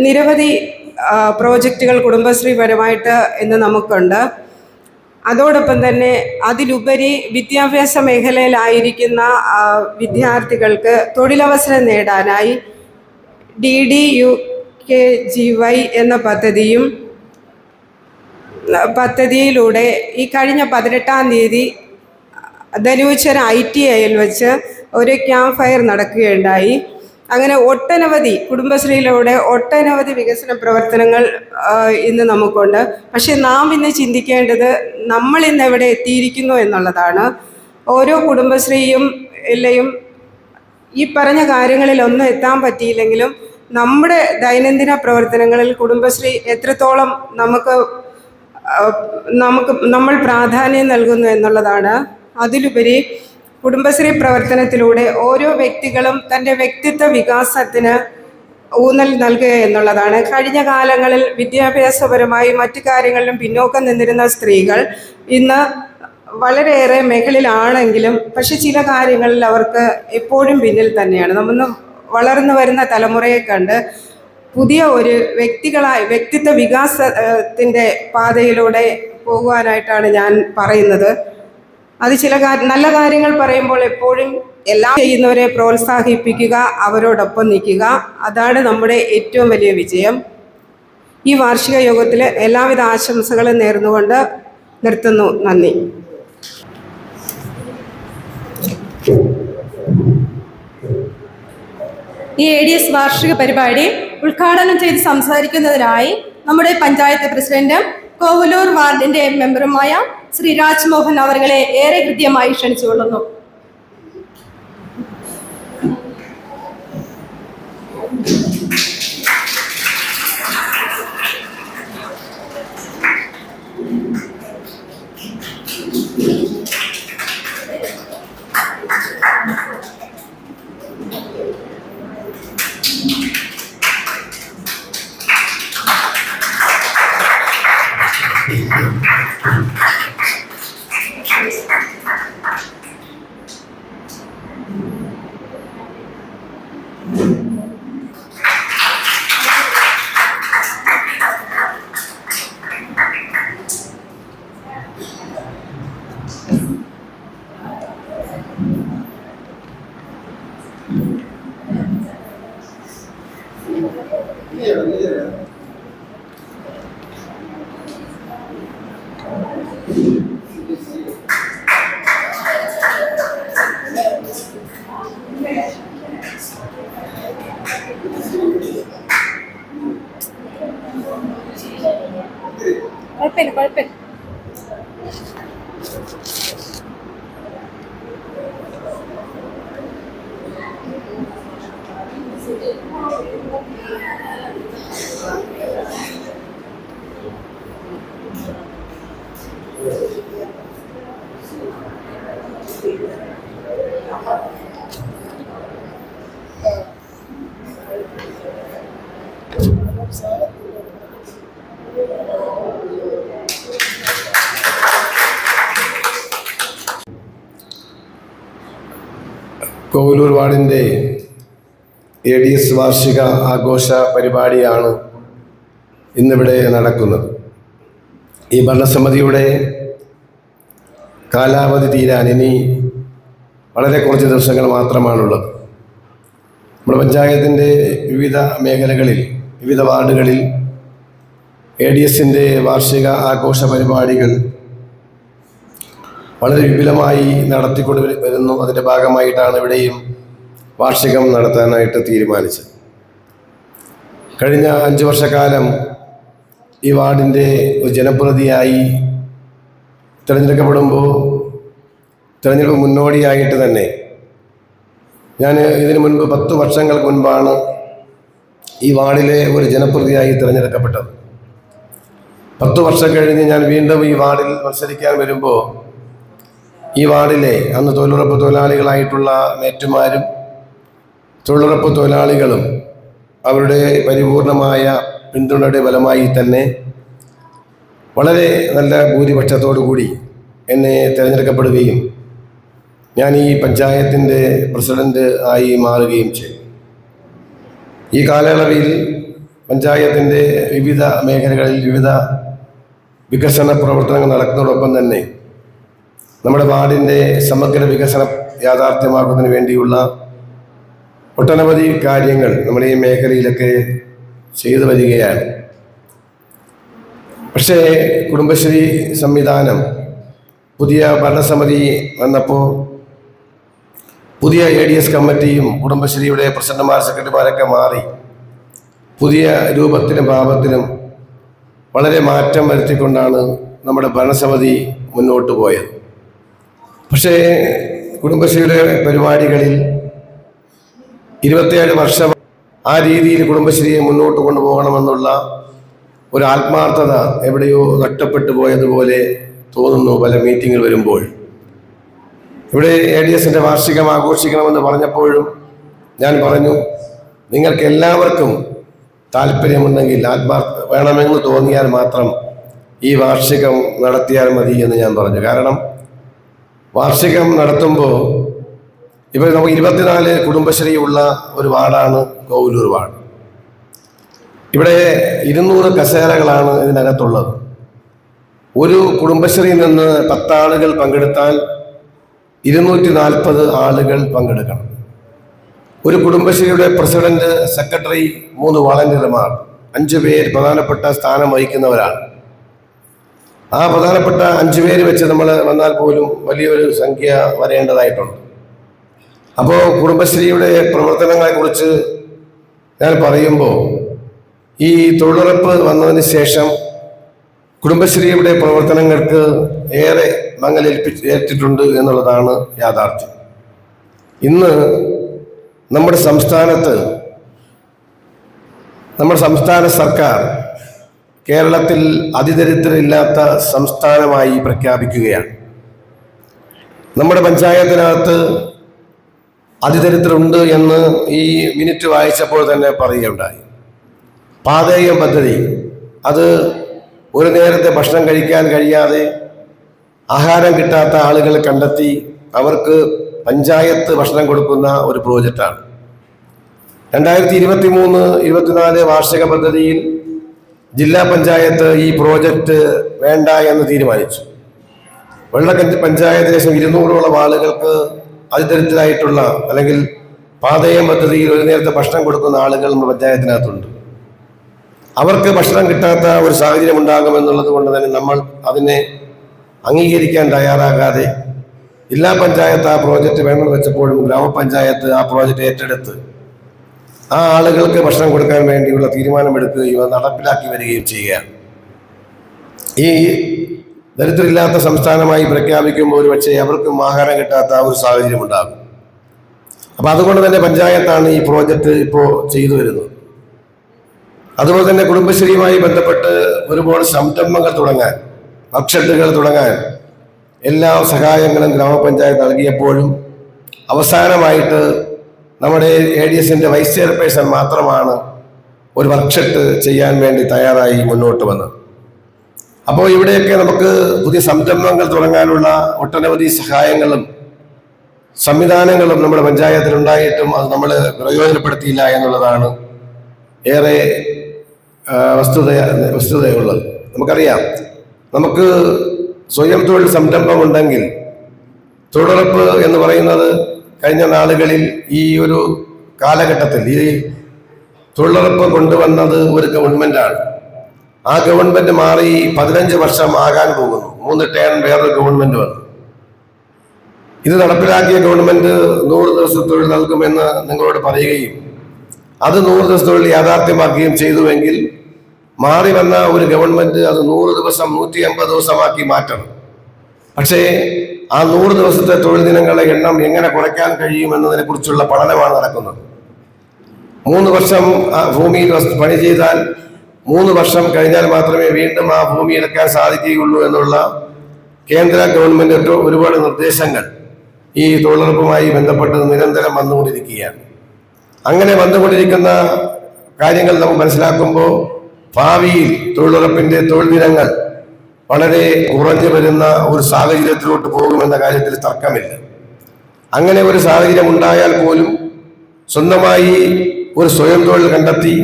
നിരവധി പ്രോജക്റ്റുകൾ കുടുംബശ്രീപരമായിട്ട് ഇന്ന് നമുക്കുണ്ട്. അതോടൊപ്പം തന്നെ അതിലുപരി വിദ്യാഭ്യാസ മേഖലയിലായിരിക്കുന്ന വിദ്യാർത്ഥികൾക്ക് തൊഴിലവസരം നേടാനായി DDUKGY എന്ന പദ്ധതിയിലൂടെ ഈ കഴിഞ്ഞ 18-ാം തീയതി ധനുവച്ചർ ITIയിൽ വെച്ച് ഒരു ക്യാമ്പ് ഫയർ നടക്കുകയുണ്ടായി. അങ്ങനെ കുടുംബശ്രീയിലൂടെ ഒട്ടനവധി വികസന പ്രവർത്തനങ്ങൾ ഇന്ന് നമുക്കുണ്ട്. പക്ഷെ നാം ഇന്ന് ചിന്തിക്കേണ്ടത് നമ്മൾ ഇന്ന് എവിടെ എത്തിയിരിക്കുന്നു എന്നുള്ളതാണ്. ഓരോ കുടുംബശ്രീയും ഈ പറഞ്ഞ കാര്യങ്ങളിലൊന്നും എത്താൻ പറ്റിയില്ലെങ്കിലും നമ്മുടെ ദൈനംദിന പ്രവർത്തനങ്ങളിൽ കുടുംബശ്രീ എത്രത്തോളം നമ്മൾ പ്രാധാന്യം നൽകുന്നു എന്നുള്ളതാണ്. അതിലുപരി കുടുംബശ്രീ പ്രവർത്തനത്തിലൂടെ ഓരോ വ്യക്തികളും തൻ്റെ വ്യക്തിത്വ വികാസത്തിന് ഊന്നൽ നൽകുക എന്നുള്ളതാണ്. കഴിഞ്ഞ കാലങ്ങളിൽ വിദ്യാഭ്യാസപരമായി മറ്റു കാര്യങ്ങളിലും പിന്നോക്കം നിന്നിരുന്ന സ്ത്രീകൾ ഇന്ന് വളരെയേറെ മേഖലയിലാണെങ്കിലും പക്ഷെ ചില കാര്യങ്ങളിൽ അവർക്ക് എപ്പോഴും പിന്നിൽ തന്നെയാണ്. നമ്മൾ വളർന്നു വരുന്ന തലമുറയെ കണ്ട് പുതിയ ഒരു വ്യക്തിത്വ വികാസത്തിൻ്റെ പാതയിലൂടെ പോകുവാനായിട്ടാണ് ഞാൻ പറയുന്നത്. അത് നല്ല കാര്യങ്ങൾ പറയുമ്പോൾ എപ്പോഴും എല്ലാം ചെയ്യുന്നവരെ പ്രോത്സാഹിപ്പിക്കുക, അവരോടൊപ്പം നിൽക്കുക, അതാണ് നമ്മുടെ ഏറ്റവും വലിയ വിജയം. ഈ വാർഷിക യോഗത്തിൽ എല്ലാവിധ ആശംസകളും നേർന്നുകൊണ്ട് നിർത്തുന്നു. നന്ദി. ഈ ADS വാർഷിക പരിപാടി ഉദ്ഘാടനം ചെയ്ത് സംസാരിക്കുന്നതിനായി നമ്മുടെ പഞ്ചായത്ത് പ്രസിഡന്റും കോവലൂർ വാർഡിന്റെ മെമ്പറുമായ ശ്രീ രാജ്മോഹൻ അവരെ ഏറെ ഹൃദ്യമായി ക്ഷണിച്ചുകൊള്ളുന്നു. കുഴപ്പമില്ല. കോവിലൂർ വാർഡിൻ്റെ ADS വാർഷിക ആഘോഷ പരിപാടിയാണ് ഇന്നിവിടെ നടക്കുന്നത്. ഈ ഭരണസമിതിയുടെ കാലാവധി തീരാൻ ഇനി വളരെ കുറച്ച് ദിവസങ്ങൾ മാത്രമാണുള്ളത്. നമ്മുടെ പഞ്ചായത്തിൻ്റെ വിവിധ മേഖലകളിൽ, വിവിധ വാർഡുകളിൽ ADSൻ്റെ വാർഷിക ആഘോഷ പരിപാടികൾ വളരെ വിപുലമായി നടത്തിക്കൊണ്ട് വരുന്നു. അതിൻ്റെ ഭാഗമായിട്ടാണ് ഇവിടെയും വാർഷികം നടത്താനായിട്ട് തീരുമാനിച്ചത്. കഴിഞ്ഞ 5 വർഷക്കാലം ഈ വാർഡിൻ്റെ ഒരു ജനപ്രതിനിധിയായി തിരഞ്ഞെടുക്കപ്പെടുമ്പോൾ തിരഞ്ഞെടുപ്പ് മുന്നോടിയായിട്ട് തന്നെ ഞാൻ ഇതിനു മുൻപ് 10 വർഷങ്ങൾക്ക് മുൻപാണ് ഈ വാർഡിലെ ഒരു ജനപ്രതിനിധിയായി തിരഞ്ഞെടുക്കപ്പെട്ടത്. 10 വർഷം കഴിഞ്ഞ് ഞാൻ വീണ്ടും ഈ വാർഡിൽ മത്സരിക്കാൻ വരുമ്പോൾ ഈ വാർഡിലെ അന്ന് തൊഴിലുറപ്പ് തൊഴിലാളികളായിട്ടുള്ള മേറ്റുമാരും തൊഴിലുറപ്പ് തൊഴിലാളികളും അവരുടെ പരിപൂർണമായ പിന്തുണയുടെ ഫലമായി തന്നെ വളരെ നല്ല ഭൂരിപക്ഷത്തോടു കൂടി എന്നെ തിരഞ്ഞെടുക്കപ്പെടുകയും ഞാൻ ഈ പഞ്ചായത്തിൻ്റെ പ്രസിഡന്റ് ആയി മാറുകയും ചെയ്തു. ഈ കാലയളവിൽ പഞ്ചായത്തിൻ്റെ വിവിധ മേഖലകളിൽ വിവിധ വികസന പ്രവർത്തനങ്ങൾ നടക്കുന്നതോടൊപ്പം തന്നെ നമ്മുടെ വാർഡിൻ്റെ സമഗ്ര വികസനം യാഥാർത്ഥ്യമാക്കുന്നതിന് വേണ്ടിയുള്ള ഒട്ടനവധി കാര്യങ്ങൾ നമ്മുടെ ഈ മേഖലയിലൊക്കെ ചെയ്തു വരികയാണ്. പക്ഷേ കുടുംബശ്രീ സംവിധാനം പുതിയ ഭരണസമിതി വന്നപ്പോൾ പുതിയ ADS കമ്മിറ്റിയും കുടുംബശ്രീയുടെ പ്രസിഡന്റുമാർ സെക്രട്ടറിമാരൊക്കെ മാറി പുതിയ രൂപത്തിലും ഭാവത്തിലും വളരെ മാറ്റം വരുത്തിക്കൊണ്ടാണ് നമ്മുടെ ഭരണസമിതി മുന്നോട്ട് പോയത്. പക്ഷേ കുടുംബശ്രീയുടെ പരിപാടികളിൽ 27 വർഷം ആ രീതിയിൽ കുടുംബശ്രീയെ മുന്നോട്ട് കൊണ്ടുപോകണമെന്നുള്ള ഒരു ആത്മാർത്ഥത എവിടെയോ നഷ്ടപ്പെട്ടു പോയതുപോലെ തോന്നുന്നു പല മീറ്റിങ്ങിൽ വരുമ്പോൾ. ഇവിടെ ADSൻ്റെ വാർഷികം ആഘോഷിക്കണമെന്ന് പറഞ്ഞപ്പോഴും ഞാൻ പറഞ്ഞു, നിങ്ങൾക്ക് എല്ലാവർക്കും താല്പര്യമുണ്ടെങ്കിൽ വേണമെന്ന് തോന്നിയാൽ മാത്രം ഈ വാർഷികം നടത്തിയാൽ മതി എന്ന് ഞാൻ പറഞ്ഞു. കാരണം വാർഷികം നടത്തുമ്പോൾ ഇപ്പോൾ നമുക്ക് 24 കുടുംബശ്രീ ഉള്ള ഒരു വാർഡാണ് കോവിലൂർ വാർഡ്. ഇവിടെ 200 കസേരകളാണ് ഇതിനകത്തുള്ളത്. ഒരു കുടുംബശ്രീയിൽ നിന്ന് 10 ആളുകൾ പങ്കെടുത്താൽ 240 ആളുകൾ പങ്കെടുക്കണം. ഒരു കുടുംബശ്രീയുടെ പ്രസിഡന്റ്, സെക്രട്ടറി, 3 വളണ്ടിയർമാർ, 5 പേർ പ്രധാനപ്പെട്ട സ്ഥാനം വഹിക്കുന്നവരാണ്. ആ പ്രധാനപ്പെട്ട 5 പേര് വെച്ച് നമ്മൾ വന്നാൽ പോലും വലിയൊരു സംഖ്യ വരേണ്ടതായിട്ടുണ്ട്. അപ്പോൾ കുടുംബശ്രീയുടെ പ്രവർത്തനങ്ങളെക്കുറിച്ച് ഞാൻ പറയുമ്പോൾ ഈ തൊഴിലുറപ്പ് വന്നതിന് ശേഷം കുടുംബശ്രീയുടെ പ്രവർത്തനങ്ങൾക്ക് ഏറെ മങ്ങലേറ്റിട്ടുണ്ട് എന്നുള്ളതാണ് യാഥാർത്ഥ്യം. ഇന്ന് നമ്മുടെ സംസ്ഥാന സർക്കാർ കേരളത്തിൽ അതിദരിദ്രരില്ലാത്ത സംസ്ഥാനമായി പ്രഖ്യാപിക്കുകയാണ്. നമ്മുടെ പഞ്ചായത്തിനകത്ത് അതിദരിദ്രരുണ്ട് എന്ന് ഈ മിനിറ്റ് വായിച്ചപ്പോൾ തന്നെ പറയുകയുണ്ടായി. പാതേയം പദ്ധതി, അത് ഒരു നേരത്തെ ഭക്ഷണം കഴിക്കാൻ കഴിയാതെ ആഹാരം കിട്ടാത്ത ആളുകളെ കണ്ടെത്തി അവർക്ക് പഞ്ചായത്ത് ഭക്ഷണം കൊടുക്കുന്ന ഒരു പ്രോജക്റ്റാണ്. 2023-24 വാർഷിക പദ്ധതിയിൽ ജില്ലാ പഞ്ചായത്ത് ഈ പ്രോജക്റ്റ് വേണ്ട എന്ന് തീരുമാനിച്ചു. വെള്ളക്കഞ്ചി പഞ്ചായത്ത് ഏകദേശം 200ഓളം ആളുകൾക്ക് അതിദരിദ്രരായിട്ടുള്ള അല്ലെങ്കിൽ പാതയം പദ്ധതിയിൽ ഒരു നേരത്തെ ഭക്ഷണം കൊടുക്കുന്ന ആളുകൾ നമ്മുടെ പഞ്ചായത്തിനകത്തുണ്ട്. അവർക്ക് ഭക്ഷണം കിട്ടാത്ത ഒരു സാഹചര്യം ഉണ്ടാകുമെന്നുള്ളത് കൊണ്ട് തന്നെ നമ്മൾ അതിനെ അംഗീകരിക്കാൻ തയ്യാറാകാതെ ജില്ലാ പഞ്ചായത്ത് ആ പ്രോജക്റ്റ് വേണമെന്ന് വെച്ചപ്പോഴും ഗ്രാമപഞ്ചായത്ത് ആ പ്രോജക്റ്റ് ഏറ്റെടുത്ത് ആ ആളുകൾക്ക് ഭക്ഷണം കൊടുക്കാൻ വേണ്ടിയുള്ള തീരുമാനമെടുക്കുകയും അത് നടപ്പിലാക്കി വരികയും ചെയ്യുകയാണ്. ഈ ദരിദ്രരില്ലാത്ത സംസ്ഥാനമായി പ്രഖ്യാപിക്കുമ്പോൾ ഒരു പക്ഷേ അവർക്കും ആഹാരം കിട്ടാത്ത ഒരു സാഹചര്യം ഉണ്ടാകും. അപ്പം അതുകൊണ്ട് തന്നെ പഞ്ചായത്താണ് ഈ പ്രോജക്റ്റ് ഇപ്പോൾ ചെയ്തു വരുന്നത്. അതുപോലെ തന്നെ കുടുംബശ്രീയുമായി ബന്ധപ്പെട്ട് ഒരുപാട് സംരംഭങ്ങൾ തുടങ്ങാൻ, വർക്ക്ഷെട്ടുകൾ തുടങ്ങാൻ എല്ലാ സഹായങ്ങളും ഗ്രാമപഞ്ചായത്ത് നൽകിയപ്പോഴും അവസാനമായിട്ട് നമ്മുടെ ADSൻ്റെ വൈസ് ചെയർപേഴ്സൺ മാത്രമാണ് ഒരു വർക്ക്ഷെട്ട് ചെയ്യാൻ വേണ്ടി തയ്യാറായി മുന്നോട്ട് വന്നത്. അപ്പോൾ ഇവിടെയൊക്കെ നമുക്ക് പുതിയ സംരംഭങ്ങൾ തുടങ്ങാനുള്ള ഒട്ടനവധി സഹായങ്ങളും സംവിധാനങ്ങളും നമ്മുടെ പഞ്ചായത്തിലുണ്ടായിട്ടും അത് നമ്മൾ പ്രയോജനപ്പെടുത്തിയില്ല എന്നുള്ളതാണ് ഏറെ വസ്തുതയുള്ളത്. നമുക്കറിയാം, നമുക്ക് സ്വയം തൊഴിൽ സംരംഭമുണ്ടെങ്കിൽ തൊഴിലുറപ്പ് എന്ന് പറയുന്നത് കഴിഞ്ഞ നാളുകളിൽ ഈ ഒരു കാലഘട്ടത്തിൽ ഈ തൊഴിലുറപ്പ് കൊണ്ടുവന്നത് ഒരു ഗവൺമെൻറ്റാണ്. ആ ഗവൺമെൻറ് മാറി 15 വർഷം ആകാൻ പോകുന്നു. 3 ടേൺ വേറൊരു ഗവൺമെൻറ് വന്നു. ഇത് നടപ്പിലാക്കിയ ഗവൺമെൻറ് 100 ദിവസത്തൊഴിൽ നൽകുമെന്ന് നിങ്ങളോട് പറയുകയും അത് 100 ദിവസത്തൊഴിൽ യാഥാർത്ഥ്യമാക്കുകയും ചെയ്തുവെങ്കിൽ മാറി വന്ന ഒരു ഗവൺമെൻറ് അത് 100 ദിവസം 180 ദിവസമാക്കി മാറ്റണം. പക്ഷേ ആ 100 ദിവസത്തെ തൊഴിൽ ദിനങ്ങളുടെ എണ്ണം എങ്ങനെ കുറയ്ക്കാൻ കഴിയുമെന്നതിനെ കുറിച്ചുള്ള പഠനമാണ് നടക്കുന്നത്. 3 വർഷം ഭൂമിയിൽ പണി ചെയ്താൽ 3 വർഷം കഴിഞ്ഞാൽ മാത്രമേ വീണ്ടും ആ ഭൂമി എടുക്കാൻ സാധിക്കുകയുള്ളൂ എന്നുള്ള കേന്ദ്ര ഗവൺമെൻറ് ഒരുപാട് നിർദ്ദേശങ്ങൾ ഈ തൊഴിലുറപ്പുമായി ബന്ധപ്പെട്ട് നിരന്തരം വന്നുകൊണ്ടിരിക്കുകയാണ്. അങ്ങനെ വന്നുകൊണ്ടിരിക്കുന്ന കാര്യങ്ങൾ നമുക്ക് മനസ്സിലാക്കുമ്പോൾ ഭാവിയിൽ തൊഴിലുറപ്പിൻ്റെ തൊഴിൽ ദിനങ്ങൾ വളരെ കുറഞ്ഞു വരുന്ന ഒരു സാഹചര്യത്തിലോട്ട് പോകുമെന്ന കാര്യത്തിൽ തർക്കമില്ല. അങ്ങനെ ഒരു സാഹചര്യം ഉണ്ടായാൽ പോലും സ്വന്തമായി ഒരു സ്വയം തൊഴിൽ കണ്ടെത്തി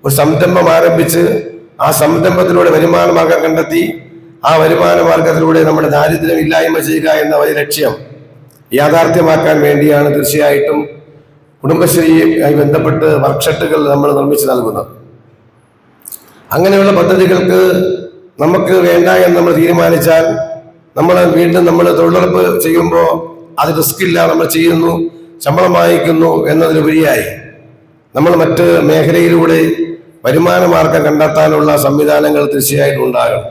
ഒരു സംരംഭം ആരംഭിച്ച് ആ സംരംഭത്തിലൂടെ വരുമാന മാർഗം കണ്ടെത്തി ആ വരുമാന മാർഗത്തിലൂടെ നമ്മുടെ ദാരിദ്ര്യം ഇല്ലായ്മ ചെയ്യുക എന്ന ഒരു ലക്ഷ്യം യാഥാർത്ഥ്യമാക്കാൻ വേണ്ടിയാണ് തീർച്ചയായിട്ടും കുടുംബശ്രീയുമായി ബന്ധപ്പെട്ട് വർക്ക്ഷോപ്പുകൾ നമ്മൾ നിർമ്മിച്ച് നൽകുന്നത്. അങ്ങനെയുള്ള പദ്ധതികൾക്ക് നമുക്ക് വേണ്ട എന്ന് നമ്മൾ തീരുമാനിച്ചാൽ നമ്മൾ വീണ്ടും നമ്മൾ തൊഴിലുറപ്പ് ചെയ്യുമ്പോൾ അത് റിസ്കില്ല, നമ്മൾ ചെയ്യുന്നു, ശമ്പളം വാങ്ങിക്കുന്നു എന്നതിലുപരിയായി നമ്മൾ മറ്റ് മേഖലയിലൂടെ വരുമാന മാർഗം കണ്ടെത്താനുള്ള സംവിധാനങ്ങൾ തീർച്ചയായിട്ടും ഉണ്ടാകണം.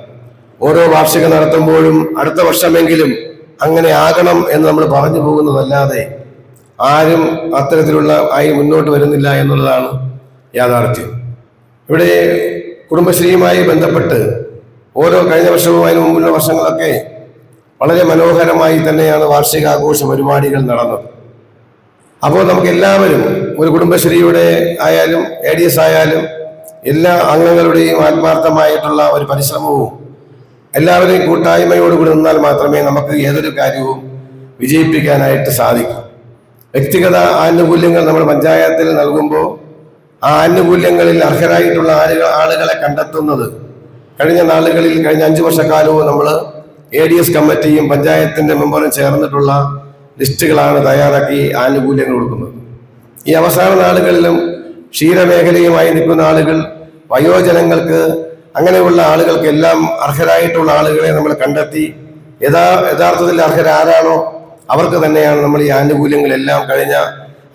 ഓരോ വാർഷികം നടത്തുമ്പോഴും അടുത്ത വർഷമെങ്കിലും അങ്ങനെ ആകണം എന്ന് നമ്മൾ പറഞ്ഞു പോകുന്നതല്ലാതെ ആരും അത്തരത്തിലുള്ള ആയി മുന്നോട്ട് വരുന്നില്ല എന്നുള്ളതാണ് യാഥാർത്ഥ്യം. ഇവിടെ കുടുംബശ്രീയുമായി ബന്ധപ്പെട്ട് ഓരോ കഴിഞ്ഞ വർഷവും അതിന് മുമ്പുള്ള വർഷങ്ങളൊക്കെ വളരെ മനോഹരമായി തന്നെയാണ് വാർഷികാഘോഷ പരിപാടികൾ നടന്നത്. അപ്പോൾ നമുക്ക് എല്ലാവരും ഒരു കുടുംബശ്രീയുടെ ആയാലും ADS ആയാലും എല്ലാ അംഗങ്ങളുടെയും ആത്മാർത്ഥമായിട്ടുള്ള ഒരു പരിശ്രമവും എല്ലാവരെയും കൂട്ടായ്മയോടുകൂടി നിന്നാൽ മാത്രമേ നമുക്ക് ഏതൊരു കാര്യവും വിജയിപ്പിക്കാനായിട്ട് സാധിക്കൂ. വ്യക്തിഗത ആനുകൂല്യങ്ങൾ നമ്മൾ പഞ്ചായത്തിൽ നൽകുമ്പോൾ ആ ആനുകൂല്യങ്ങളിൽ അർഹരായിട്ടുള്ള ആളുകളെ കണ്ടെത്തുന്നത് കഴിഞ്ഞ നാളുകളിൽ കഴിഞ്ഞ 5 വർഷക്കാലവും നമ്മൾ ADS കമ്മിറ്റിയും പഞ്ചായത്തിൻ്റെ മെമ്പറും ചേർന്നിട്ടുള്ള ലിസ്റ്റുകളാണ് തയ്യാറാക്കി ആനുകൂല്യങ്ങൾ കൊടുക്കുന്നത്. ഈ അവസാന നാളുകളിലും ക്ഷീരമേഖലയുമായി നിൽക്കുന്ന ആളുകൾ, വയോജനങ്ങൾക്ക്, അങ്ങനെയുള്ള ആളുകൾക്കെല്ലാം അർഹരായിട്ടുള്ള ആളുകളെ നമ്മൾ കണ്ടെത്തി യഥാർത്ഥത്തിൽ അർഹരാരാണോ അവർക്ക് തന്നെയാണ് നമ്മൾ ഈ ആനുകൂല്യങ്ങളെല്ലാം കഴിഞ്ഞ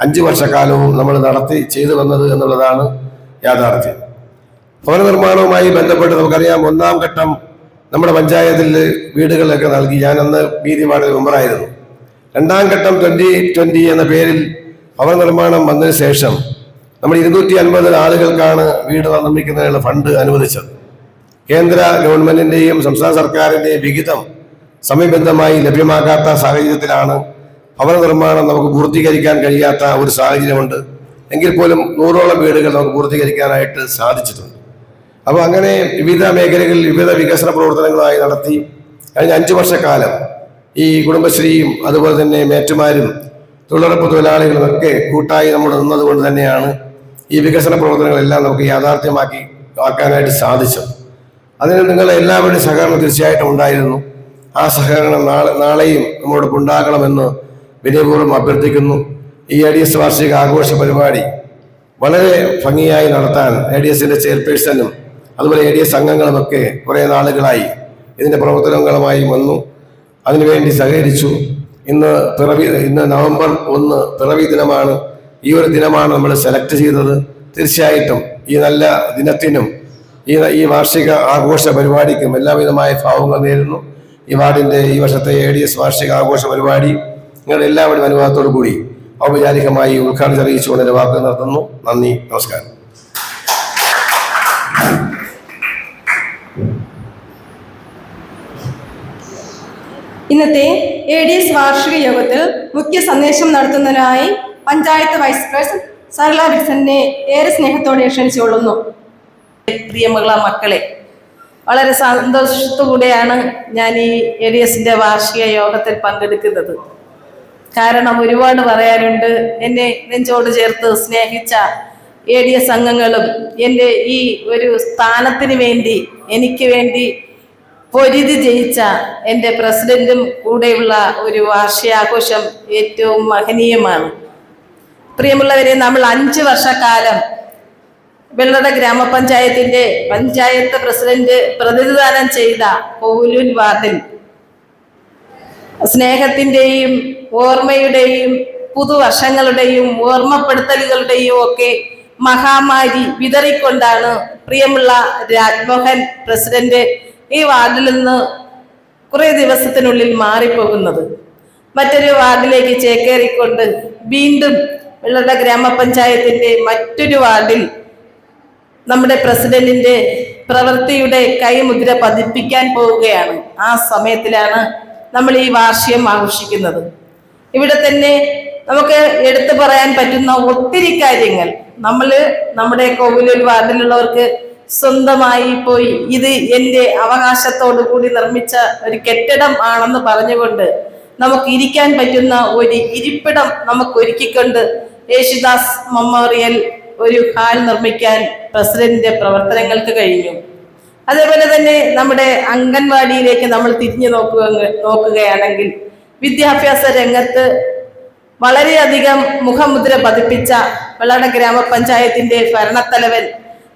5 വർഷക്കാലവും നമ്മൾ നടത്തി ചെയ്തു വന്നത് എന്നുള്ളതാണ് യാഥാർത്ഥ്യം. ഭവന നിർമ്മാണവുമായി ബന്ധപ്പെട്ട് നമുക്കറിയാം, 1ാം ഘട്ടം നമ്മുടെ പഞ്ചായത്തിൽ വീടുകളിലൊക്കെ നൽകി. ഞാനന്ന് വീതി വാർഡ് മെമ്പറായിരുന്നു. 2ാം ഘട്ടം 2020 എന്ന പേരിൽ ഭവന നിർമ്മാണം വന്നതിന് ശേഷം നമ്മൾ 250 ആളുകൾക്കാണ് വീട് നിർമ്മിക്കുന്നതിനുള്ള ഫണ്ട് അനുവദിച്ചത്. കേന്ദ്ര ഗവൺമെന്റിന്റെയും സംസ്ഥാന സർക്കാരിന്റെയും വിഹിതം സമയബന്ധമായി ലഭ്യമാക്കാത്ത സാഹചര്യത്തിലാണ് ഭവന നിർമ്മാണം നമുക്ക് പൂർത്തീകരിക്കാൻ കഴിയാത്ത ഒരു സാഹചര്യമുണ്ട്. എങ്കിൽ പോലും 100ഓളം വീടുകൾ നമുക്ക് പൂർത്തീകരിക്കാനായിട്ട് സാധിച്ചിട്ടുണ്ട്. അപ്പോൾ അങ്ങനെ വിവിധ മേഖലകളിൽ വിവിധ വികസന പ്രവർത്തനങ്ങളായി നടത്തി കഴിഞ്ഞ 5 വർഷക്കാലം ഈ കുടുംബശ്രീയും അതുപോലെ തന്നെ മേറ്റുമാരും തൊഴിലുറപ്പ് തൊഴിലാളികളും ഒക്കെ കൂട്ടായി നമ്മൾ നിന്നതുകൊണ്ട് തന്നെയാണ് ഈ വികസന പ്രവർത്തനങ്ങളെല്ലാം നമുക്ക് യാഥാർത്ഥ്യമാക്കാനായിട്ട് സാധിച്ചത്. അതിന് നിങ്ങൾ എല്ലാവരുടെയും സഹകരണം തീർച്ചയായിട്ടും ഉണ്ടായിരുന്നു. ആ സഹകരണം നാളെയും നമ്മളോടൊപ്പം ഉണ്ടാകണമെന്ന് വിനയപൂർവ്വം അഭ്യർത്ഥിക്കുന്നു. ഈ ADS വാർഷിക ആഘോഷ പരിപാടി വളരെ ഭംഗിയായി നടത്താൻ ADSന്റെ ചെയർപേഴ്സണും അതുപോലെ ADS അംഗങ്ങളുമൊക്കെ കുറേ നാളുകളായി ഇതിൻ്റെ പ്രവർത്തനങ്ങളുമായി വന്നു. അതിനുവേണ്ടി സഹകരിച്ചു. ഇന്ന് നവംബർ 1 പിറവി ദിനമാണ്. ഈ ഒരു ദിനമാണ് നമ്മൾ സെലക്ട് ചെയ്തത്. തീർച്ചയായിട്ടും ഈ നല്ല ദിനത്തിനും ഈ വാർഷിക ആഘോഷ പരിപാടിക്കും എല്ലാവിധമായ ഭാവങ്ങൾ നേരുന്നു. ഈ വാർഡിൻ്റെ ഈ വർഷത്തെ ADS വാർഷിക ആഘോഷ പരിപാടി നിങ്ങളുടെ എല്ലാവരും അനുവാദത്തോടു കൂടി ഔപചാരികമായി ഉദ്ഘാടനം അറിയിച്ചുകൊണ്ട് എൻ്റെ വാക്ക് നിർത്തുന്നു. നന്ദി, നമസ്കാരം. ഇന്നത്തെ ADS വാർഷിക യോഗത്തിൽ മുഖ്യ സന്ദേശം നടത്തുന്നതിനായി പഞ്ചായത്ത് വൈസ് പ്രസിഡന്റ് സർല വിൽസനെ ഏറെ സ്നേഹത്തോടെ ക്ഷണിച്ചുകൊള്ളുന്നു. പ്രിയമുള്ള മക്കളെ, വളരെ സന്തോഷത്തോടെയാണ് ഞാൻ ഈ ADSന്റെ വാർഷിക യോഗത്തിൽ പങ്കെടുക്കുന്നത്. കാരണം ഒരുപാട് പറയാനുണ്ട്. എന്നെ നെഞ്ചോട് ചേർത്ത് സ്നേഹിച്ച ADS അംഗങ്ങളും എൻ്റെ ഈ ഒരു സ്ഥാനത്തിന് വേണ്ടി എനിക്ക് വേണ്ടി പൊരുതി ജയിച്ച എൻ്റെ പ്രസിഡന്റും കൂടെയുള്ള ഒരു വാർഷികാഘോഷം ഏറ്റവും മഹനീയമാണ്. പ്രിയമുള്ളവരെ, നമ്മൾ 5 വർഷക്കാലം വെള്ളട ഗ്രാമപഞ്ചായത്തിന്റെ പഞ്ചായത്ത് പ്രസിഡന്റ് പ്രതിനിധാനം ചെയ്ത കോവൂലൂർ വാർഡിൽ സ്നേഹത്തിൻ്റെയും ഓർമ്മയുടെയും പുതുവർഷങ്ങളുടെയും ഓർമ്മപ്പെടുത്തലുകളുടെയും ഒക്കെ മഹാമാരി വിതറിക്കൊണ്ടാണ് പ്രിയമുള്ള രാജ്മോഹൻ പ്രസിഡന്റ് ഈ വാർഡിൽ നിന്ന് കുറേ ദിവസത്തിനുള്ളിൽ മാറിപ്പോകുന്നത്. മറ്റൊരു വാർഡിലേക്ക് ചേക്കേറിക്കൊണ്ട് വീണ്ടും വെള്ളട ഗ്രാമപഞ്ചായത്തിന്റെ മറ്റൊരു വാർഡിൽ നമ്മുടെ പ്രസിഡന്റിന്റെ പ്രവൃത്തിയുടെ കൈമുദ്ര പതിപ്പിക്കാൻ പോവുകയാണ്. ആ സമയത്തിലാണ് നമ്മൾ ഈ വാർഷികം ആഘോഷിക്കുന്നത്. ഇവിടെ തന്നെ നമുക്ക് എടുത്തു പറയാൻ പറ്റുന്ന ഒത്തിരി കാര്യങ്ങൾ നമ്മുടെ കോവൂലൂർ വാർഡിലുള്ളവർക്ക് സ്വന്തമായി പോയി ഇത് എൻ്റെ അവകാശത്തോടു കൂടി നിർമ്മിച്ച ഒരു കെട്ടിടം ആണെന്ന് പറഞ്ഞുകൊണ്ട് നമുക്ക് ഇരിക്കാൻ പറ്റുന്ന ഒരു ഇരിപ്പിടം നമുക്ക് ഒരുക്കിക്കൊണ്ട് യേശുദാസ് മെമ്മോറിയൽ ഒരു ഹാൾ നിർമ്മിക്കാൻ പ്രസിഡന്റിന്റെ പ്രവർത്തനങ്ങൾക്ക് കഴിഞ്ഞു. അതേപോലെ തന്നെ നമ്മുടെ അംഗൻവാടിയിലേക്ക് നമ്മൾ തിരിഞ്ഞു നോക്കുകയാണെങ്കിൽ വിദ്യാഭ്യാസ രംഗത്ത് വളരെയധികം മുഖമുദ്ര പതിപ്പിച്ച വെള്ളട ഗ്രാമപഞ്ചായത്തിന്റെ ഭരണത്തലവൻ